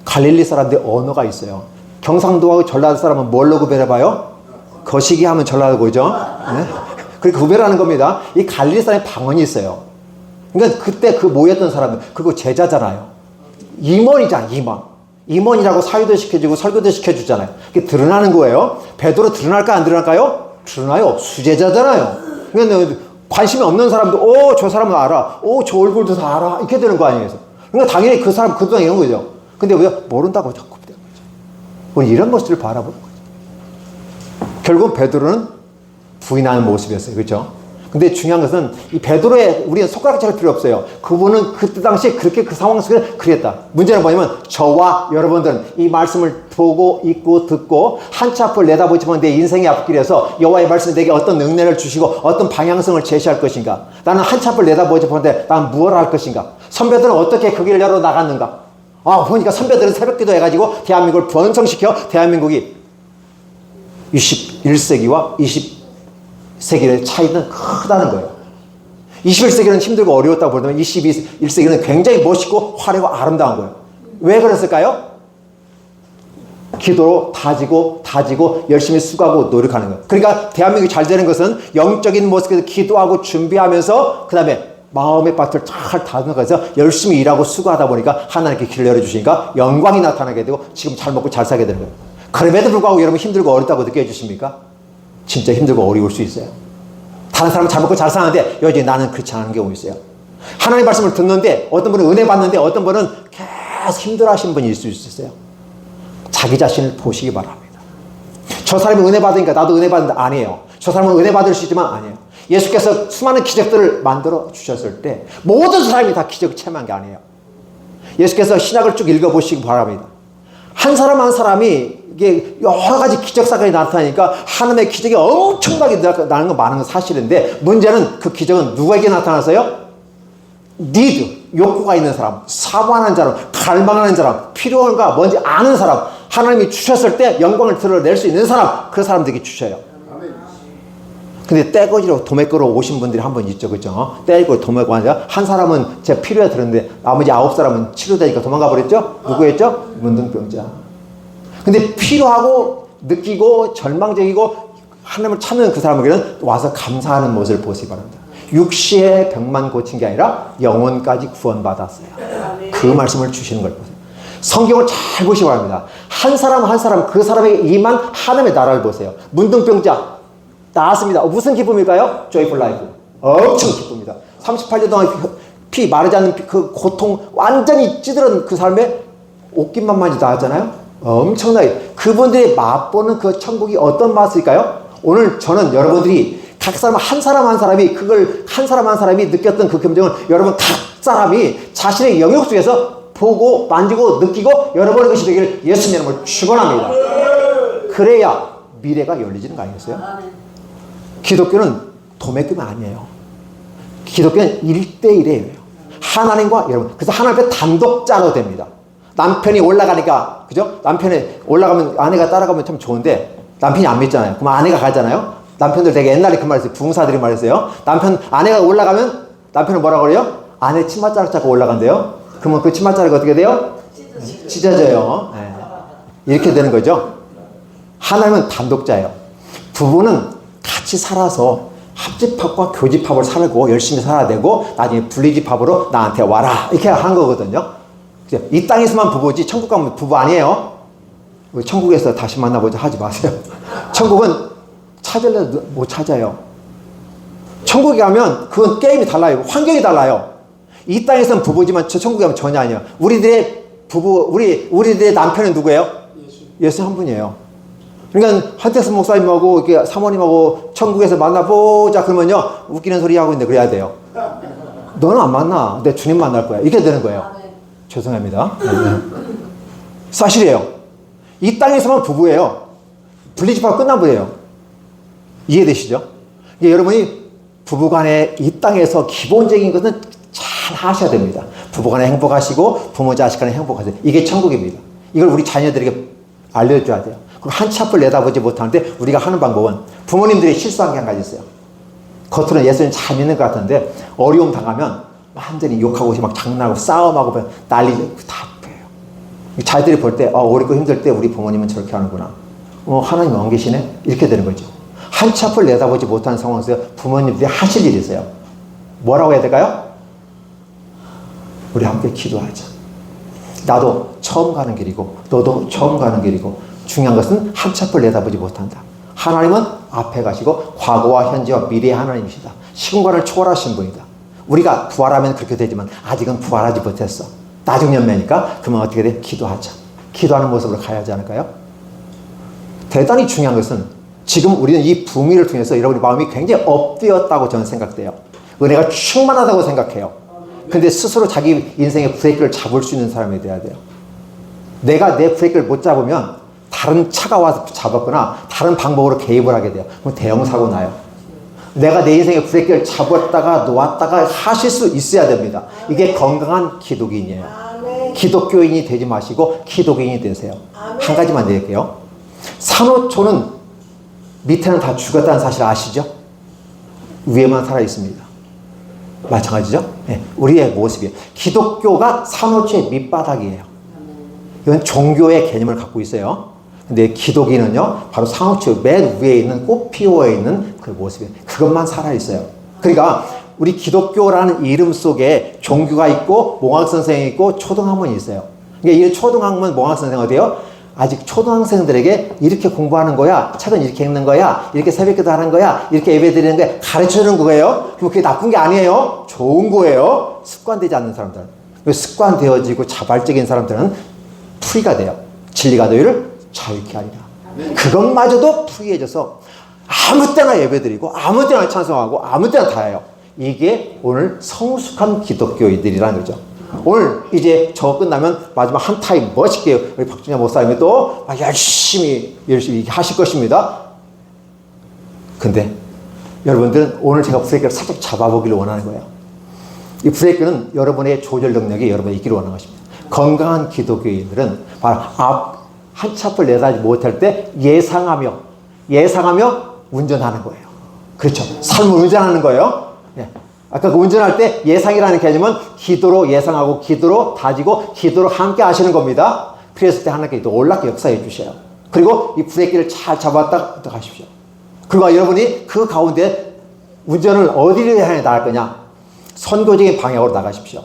갈릴리 사람들 언어가 있어요. 경상도하고 전라도 사람은 뭘로 구별해봐요? 거시기 하면 전라도고죠. 네? 그렇게 구별하는 겁니다. 이 갈릴리 사람의 방언이 있어요. 그러니까 그때 그 모였던 사람들, 그리고 제자잖아요. 임원이잖아, 임원. 임원이라고 사유도 시켜주고 설교도 시켜주잖아요. 그게 드러나는 거예요. 베드로 드러날까 안 드러날까요? 드러나요. 수제자잖아요. 그러니까 관심이 없는 사람도 저 사람은 알아. 저 얼굴도 다 알아. 이렇게 되는 거 아니에요. 그러니까 당연히 그 사람 그동안 이런 거죠. 근데 왜 모른다고 자꾸 되는 거죠. 우리 이런 모습을 바라보는 거죠. 결국 베드로는 부인하는 모습이었어요. 그렇죠? 근데 중요한 것은 이 베드로의 우리는 손가락 찰 필요 없어요. 그분은 그때 당시에 그렇게 그 상황 속에 그랬다. 문제는 뭐냐면 저와 여러분들은 이 말씀을 보고 읽고 듣고 한치 앞을 내다보지만 내 인생의 앞길에서 여호와의 말씀이 내게 어떤 은혜를 주시고 어떤 방향성을 제시할 것인가. 나는 한치 앞을 내다보지 보는데 나는 무엇을 할 것인가. 선배들은 어떻게 그 길을 열어 나갔는가. 보니까 선배들은 새벽기도 해가지고 대한민국을 번성시켜 대한민국이 21세기와 20세기의 차이는 크다는 거예요. 21세기는 힘들고 어려웠다고 보면 21세기는 굉장히 멋있고 화려하고 아름다운 거예요. 왜 그랬을까요? 기도로 다지고 열심히 수고하고 노력하는 거예요. 그러니까 대한민국이 잘 되는 것은 영적인 모습에서 기도하고 준비하면서 그 다음에 마음의 밭을 잘 다듬어서 열심히 일하고 수고하다 보니까 하나님께 길을 열어주시니까 영광이 나타나게 되고 지금 잘 먹고 잘 살게 되는 거예요. 그럼에도 불구하고 여러분 힘들고 어렵다고 느껴지십니까? 진짜 힘들고 어려울 수 있어요. 다른 사람은 잘 먹고 잘 사는데 여전히 나는 그렇지 않은 경우 있어요. 하나님 말씀을 듣는데 어떤 분은 은혜 받는데 어떤 분은 계속 힘들어 하시는 분이 있을 수 있어요. 자기 자신을 보시기 바랍니다. 저 사람이 은혜 받으니까 나도 은혜 받는다. 아니에요. 저 사람은 은혜 받을 수 있지만 아니에요. 예수께서 수많은 기적들을 만들어 주셨을 때 모든 사람이 다 기적을 체험한 게 아니에요. 예수께서 신약을 쭉 읽어보시기 바랍니다. 한 사람 한 사람이 이게 여러 가지 기적 사건이 나타나니까 하나님의 기적이 엄청나게 나는 건 많은 건 사실인데 문제는 그 기적은 누구에게 나타났어요? 니드, 욕구가 있는 사람, 사모하는 사람, 갈망하는 사람, 필요한가 뭔지 아는 사람, 하나님이 주셨을 때 영광을 드러낼 수 있는 사람, 그 사람들에게 주셔요. 근데 떼거지로 도매거로 오신 분들이 한 분 있죠, 그죠? 떼고 도매고 하니까 한 사람은 제 필요에 들었는데 나머지 9사람은 치료되니까 도망가 버렸죠? 누구였죠? 문둥병자. 근데 필요하고 느끼고 절망적이고 하나님을 찾는 그 사람에게는 와서 감사하는 모습을 보시기 바랍니다. 육시의 병만 고친 게 아니라 영혼까지 구원받았어요. 그 말씀을 주시는 걸 보세요. 성경을 잘 보시기 바랍니다. 한 사람 한 사람 그 사람에게 임한 하나님의 나라를 보세요. 문둥병자 나았습니다. 무슨 기쁨일까요? Joyful Life. 엄청 기쁩니다. 38년 동안 피 마르지 않는 그 고통 완전히 찌들은 그 사람의 옷깃만 만지 나았잖아요. 엄청나게 그분들이 맛보는 그 천국이 어떤 맛일까요? 오늘 저는 여러분들이 각 사람 한 사람이 그걸 한 사람이 느꼈던 그 감정을 여러분 각 사람이 자신의 영역 속에서 보고 만지고 느끼고 열어버리는 것이 되기를 예수님의 이름으로 축원합니다. 그래야 미래가 열리지는 거 아니겠어요? 기독교는 도매금이 아니에요. 기독교는 1대1이에요. 하나님과 여러분. 그래서 하나님 앞에 단독자로 됩니다. 남편이 올라가니까, 그죠? 남편이 올라가면 아내가 따라가면 참 좋은데 남편이 안 믿잖아요. 그럼 아내가 가잖아요. 남편들 되게 옛날에 그 말했어요. 부흥사들이 말했어요. 아내가 올라가면 남편은 뭐라고 그래요? 아내 치맛자락 잡고 올라간대요. 그러면 그 치맛자락이 어떻게 돼요? 찢어져요. 네. 이렇게 되는 거죠. 하나님은 단독자예요. 부부는 같이 살아서 합집합과 교집합을 살고 열심히 살아야 되고 나중에 분리집합으로 나한테 와라 이렇게 하는 거거든요. 이 땅에서만 부부지 천국 가면 부부 아니에요. 천국에서 다시 만나보자 하지 마세요. 천국은 찾으려도 못 찾아요. 천국에 가면 그건 게임이 달라요. 환경이 달라요. 이 땅에서는 부부지만 저 천국에 가면 전혀 아니에요. 우리들의 남편은 누구예요? 예수 한 분이에요. 그러니까 한태수 목사님하고 이렇게 사모님하고 천국에서 만나보자 그러면요 웃기는 소리 하고 있는데 그래야 돼요. 너는 안 만나. 내 주님 만날 거야. 이렇게 되는 거예요. 죄송합니다. 사실이에요. 이 땅에서만 부부예요. 분리집합 끝난 분이에요. 이해되시죠? 이제 여러분이 부부간에 이 땅에서 기본적인 것은 잘 하셔야 됩니다. 부부간에 행복하시고 부모 자식간에 행복하세요. 이게 천국입니다. 이걸 우리 자녀들에게 알려줘야 돼요. 그리고 한치 앞을 내다보지 못하는데 우리가 하는 방법은 부모님들이 실수한 게 한 가지 있어요. 겉으로는 예수님 잘 믿는 것 같은데 어려움 당하면 완전히 욕하고 막 장난하고 싸움하고 난리 다 해요. 자기들이 볼 때 어렵고 힘들 때 우리 부모님은 저렇게 하는구나. 하나님 안 계시네? 이렇게 되는 거죠. 한치 앞을 내다보지 못하는 상황에서 부모님들이 하실 일이 있어요. 뭐라고 해야 될까요? 우리 함께 기도하자. 나도 처음 가는 길이고 너도 처음 가는 길이고 중요한 것은 한치 앞을 내다보지 못한다. 하나님은 앞에 가시고 과거와 현재와 미래의 하나님이시다. 시공간을 초월하신 분이다. 우리가 부활하면 그렇게 되지만 아직은 부활하지 못했어. 나중 연매니까 그러면 어떻게 돼? 기도하자. 기도하는 모습으로 가야 하지 않을까요? 대단히 중요한 것은 지금 우리는 이 부미를 통해서 여러분의 마음이 굉장히 업되었다고 저는 생각돼요. 은혜가 충만하다고 생각해요. 근데 스스로 자기 인생의 브레이크를 잡을 수 있는 사람이 돼야 돼요. 내가 내 브레이크를 못 잡으면 다른 차가 와서 잡았거나 다른 방법으로 개입을 하게 돼요. 그럼 대형 사고 나요. 내가 내 인생의 브레이크를 잡았다가 놓았다가 하실 수 있어야 됩니다. 이게 건강한 기독인이에요. 기독교인이 되지 마시고 기독인이 되세요. 한 가지만 드릴게요. 산호초는 밑에는 다 죽었다는 사실 아시죠? 위에만 살아 있습니다. 마찬가지죠? 네, 우리의 모습이에요. 기독교가 산호초의 밑바닥이에요. 이건 종교의 개념을 갖고 있어요. 근데 기독인은요, 바로 산호초 맨 위에 있는 꽃 피어 있는 그 모습이에요. 그것만 살아있어요. 그러니까 우리 기독교라는 이름 속에 종교가 있고 몽학 선생이 있고 초등학문이 있어요. 그러니까 이 초등학문 몽학 선생 어디요? 아직 초등학생들에게 이렇게 공부하는 거야, 책은 이렇게 읽는 거야, 이렇게 새벽기도 하는 거야, 이렇게 예배 드리는 거야, 가르쳐주는 거예요. 그럼 그게 나쁜 게 아니에요. 좋은 거예요. 습관되지 않는 사람들은. 습관되어지고 자발적인 사람들은 풀이가 돼요. 진리가 너희를 자유케 하리라. 그것마저도 프리해져서 아무 때나 예배드리고 아무 때나 찬송하고 아무 때나 다 해요. 이게 오늘 성숙한 기독교인들이라는 거죠. 오늘 이제 저 끝나면 마지막 한 타임 멋있게 우리 박준현 목사님이 또 열심히 하실 것입니다. 근데 여러분들은 오늘 제가 브레이크를 살짝 잡아보기를 원하는 거예요. 이 브레이크는 여러분의 조절 능력이 여러분이 있기를 원하는 것입니다. 건강한 기독교인들은 바로 앞 한 치 앞을 내다지 못할 때 예상하며 운전하는 거예요. 그렇죠. 삶을 운전하는 거예요. 예. 아까 그 운전할 때 예상이라는 개념은 기도로 예상하고 기도로 다지고 기도로 함께 하시는 겁니다. 그랬을 때 하나님께 또 올랍게 역사해 주셔요. 그리고 이 브레이크를 잘 잡았다 가십시오. 그리고 여러분이 그 가운데 운전을 어디를 향해 나갈 거냐? 선교적인 방향으로 나가십시오.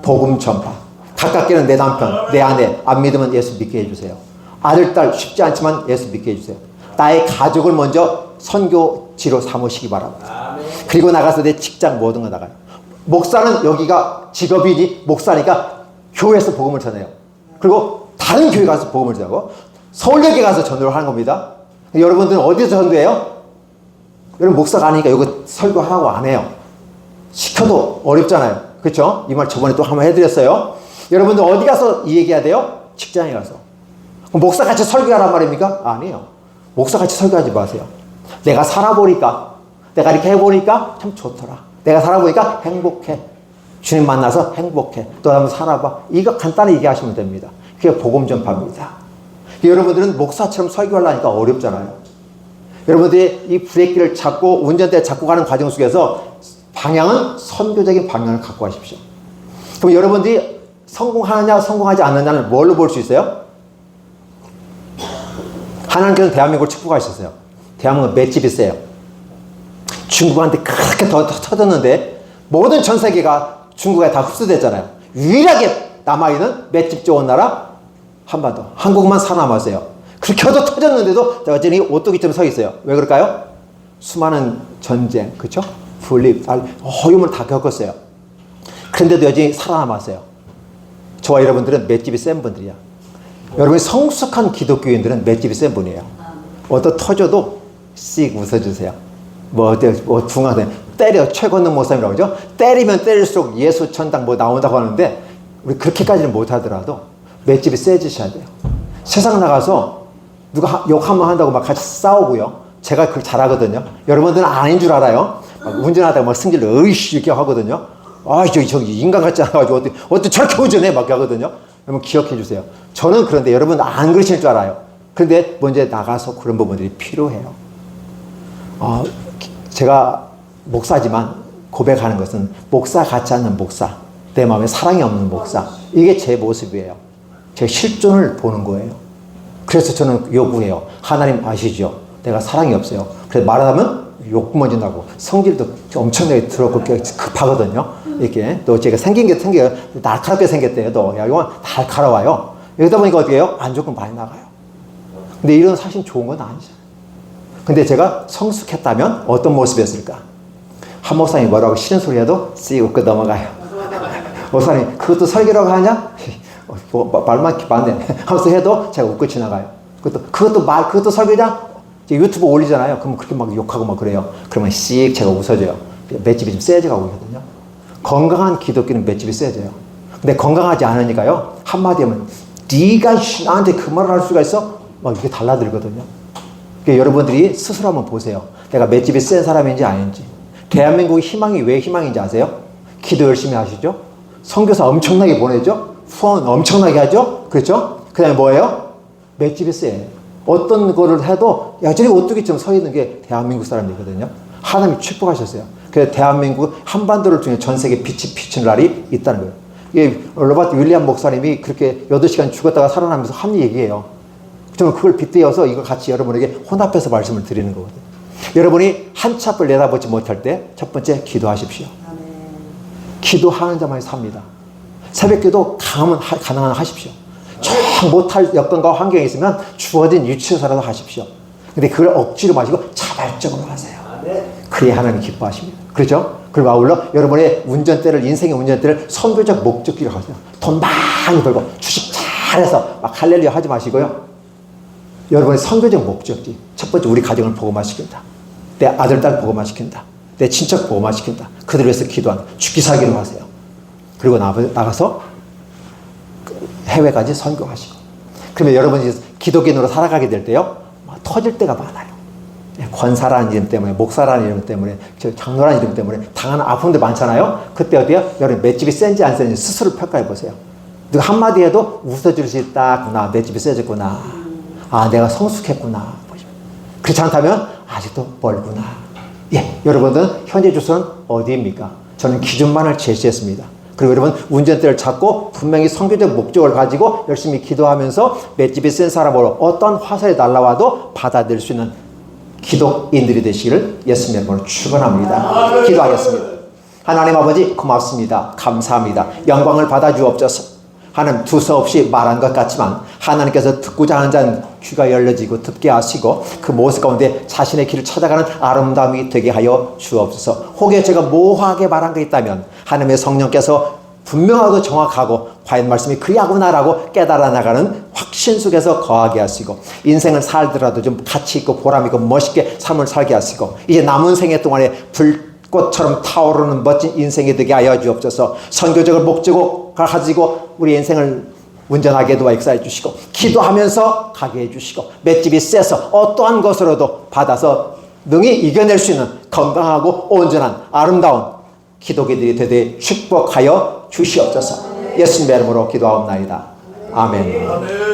복음 전파. 가깝게는 내 남편, 내 아내, 안 믿으면 예수 믿게 해주세요. 아들, 딸 쉽지 않지만 예수 믿게 해주세요. 나의 가족을 먼저 선교지로 삼으시기 바랍니다. 그리고 나가서 내 직장 모든 거 나가요. 목사는 여기가 직업이니 목사니까 교회에서 복음을 전해요. 그리고 다른 교회 가서 복음을 전하고 서울역에 가서 전도를 하는 겁니다. 여러분들은 어디서 전도해요? 여러분 목사가 아니니까 여기 설교하라고 안 해요. 시켜도 어렵잖아요. 그렇죠? 이 말 저번에 또 한번 해드렸어요. 여러분들 어디 가서 이 얘기해야 돼요? 직장에 가서. 그럼 목사같이 설교하란 말입니까? 아니에요. 목사같이 설교하지 마세요. 내가 살아보니까, 내가 이렇게 해보니까 참 좋더라. 내가 살아보니까 행복해. 주님 만나서 행복해. 또 한번 살아봐. 이거 간단히 얘기하시면 됩니다. 그게 복음 전파입니다. 여러분들은 목사처럼 설교하려니까 어렵잖아요. 여러분들이 이 브레이크를 잡고 운전대를 잡고 가는 과정 속에서 방향은 선교적인 방향을 갖고 가십시오. 그럼 여러분들이 성공하느냐 성공하지 않느냐를 뭘로 볼 수 있어요? 하나님께서 대한민국을 축복하셨어요. 대한민국은 맷집이 세요. 중국한테 그렇게 더 터졌는데 모든 전 세계가 중국에 다 흡수됐잖아요. 유일하게 남아있는 맷집 좋은 나라 한반도. 한국만 살아남았어요. 그렇게 더 터졌는데도 여전히 오뚜기처럼 서 있어요. 왜 그럴까요? 수많은 전쟁, 그렇죠? 분립, 허용을 다 겪었어요. 그런데도 여전히 살아남았어요. 저와 여러분들은 맷집이 센 분들이야. 여러분이 성숙한 기독교인들은 맷집이 센 분이에요. 어떤 터져도 씩 웃어주세요. 중앙에 때려, 최건능 목사님이라고 그러죠? 때리면 때릴수록 예수 천당 나온다고 하는데 우리 그렇게까지는 못하더라도 맷집이 세지셔야 돼요. 세상 나가서 누가 욕 한번 한다고 막 같이 싸우고요. 제가 그걸 잘하거든요. 여러분들은 아닌 줄 알아요. 막 운전하다가 막 승질로 으이씨 이렇게 하거든요. 저기 인간 같지 않아가지고 어떻게 저렇게 운전해 막 하거든요. 여러분 기억해 주세요. 저는 그런데 여러분 안 그러실 줄 알아요. 그런데 먼저 나가서 그런 부분들이 필요해요. 제가 목사지만 고백하는 것은 목사 같지 않는 목사, 내 마음에 사랑이 없는 목사, 이게 제 모습이에요. 제 실존을 보는 거예요. 그래서 저는 요구해요. 하나님 아시죠? 내가 사랑이 없어요. 그래서 말하면 욕 먼저 나고 성질도 엄청나게 더럽고 급하거든요. 이렇게 또 제가 생긴 게 날카롭게 생겼대요. 또 이건 날카로워요. 여기다 보니까 어떻게 해요? 안 좋고 많이 나가요. 근데 이런 사실 좋은 건 아니잖아요. 근데 제가 성숙했다면 어떤 모습이었을까? 한 목사님이 뭐라고 싫은 소리 해도 씩 웃고 넘어가요. 목사님 그것도 설교라고 하냐? 말만 많네 하면서 해도 제가 웃고 지나가요. 그것도 설교냐? 유튜브 올리잖아요. 그러면 그렇게 막 욕하고 막 그래요. 그러면 씩 제가 웃어줘요. 맷집이 좀 세져가고 있거든요. 건강한 기독교는 맷집이 세져요. 근데 건강하지 않으니까요. 한마디 하면 네가 나한테 그 말을 할 수가 있어? 막 이렇게 달라들거든요. 그러니까 여러분들이 스스로 한번 보세요. 내가 맷집이 센 사람인지 아닌지. 대한민국의 희망이 왜 희망인지 아세요? 기도 열심히 하시죠? 선교사 엄청나게 보내죠? 후원 엄청나게 하죠? 그렇죠? 그 다음에 뭐예요? 맷집이 세요. 어떤 거를 해도 여전히 오뚜기처럼 서 있는 게 대한민국 사람이거든요. 하나님이 축복하셨어요. 그래서 대한민국 한반도를 통해 전 세계 빛이 비치는 날이 있다는 거예요. 이게 로버트 윌리엄 목사님이 그렇게 8시간 죽었다가 살아나면서 한 얘기예요. 저는 그걸 빗대어서 이걸 같이 여러분에게 혼합해서 말씀을 드리는 거거든요. 여러분이 한 치 앞을 내다보지 못할 때 첫 번째 기도하십시오. 기도하는 자만이 삽니다. 새벽기도 가능한 하십시오. 도저히 못할 여건과 환경이 있으면 주어진 유치해서라도 하십시오. 근데 그걸 억지로 마시고 자발적으로 하세요. 그래야 하나님 기뻐하십니다. 그렇죠? 그리고 아울러 여러분의 운전대를, 인생의 운전대를 선교적 목적지로 하세요. 돈 많이 벌고 주식 잘해서 막 할렐루야 하지 마시고요. 여러분의 선교적 목적지. 첫 번째, 우리 가정을 복음화시킨다. 내 아들, 딸 복음화시킨다. 내 친척 복음화시킨다. 그들을 위해서 기도한다. 죽기 살기로 하세요. 그리고 나가서 해외까지 선교하시고. 그러면 여러분이 기독인으로 살아가게 될 때요, 터질 때가 많아요. 권사라는 이름 때문에, 목사라는 이름 때문에, 장로라는 이름 때문에 당하는 아픔들 많잖아요. 그때 어때요? 여러분 맷집이 센지 안 센지 스스로 평가해 보세요. 누가 한마디 해도 웃어줄 수 있다구나. 맷집이 세졌구나. 아, 내가 성숙했구나. 그렇지 않다면 아직도 멀구나. 예, 여러분들은 현재 주소는 어디입니까? 저는 기준만을 제시했습니다. 그리고 여러분 운전대를 잡고 분명히 선교적 목적을 가지고 열심히 기도하면서 맷집이 센 사람으로 어떤 화살이 날라와도 받아들일 수 있는 기독인들이 되시기를 예수님의 이름으로 축원합니다. 기도하겠습니다. 하나님 아버지 고맙습니다. 감사합니다. 영광을 받아 주옵소서. 하나님 두서없이 말한 것 같지만 하나님께서 듣고자 하는 자는 귀가 열려지고 듣게 하시고 그 모습 가운데 자신의 길을 찾아가는 아름다움이 되게 하여 주옵소서. 혹여 제가 모호하게 말한 게 있다면 하나님의 성령께서 분명하고 정확하고 과연 말씀이 그리하구나라고 깨달아 나가는 확신 속에서 거하게 하시고 인생을 살더라도 좀 가치 있고 보람 있고 멋있게 삶을 살게 하시고 이제 남은 생애 동안에 불꽃처럼 타오르는 멋진 인생이 되게 하여 주옵소서. 선교적을 목적을 가지고 우리 인생을 운전하게 도와 역사해 주시고 기도하면서 가게 해 주시고 맷집이 세서 어떠한 것으로도 받아서 능히 이겨낼 수 있는 건강하고 온전한 아름다운 기독인들이 되되 축복하여 주시옵소서. 예수님의 이름으로 기도하옵나이다. 아멘.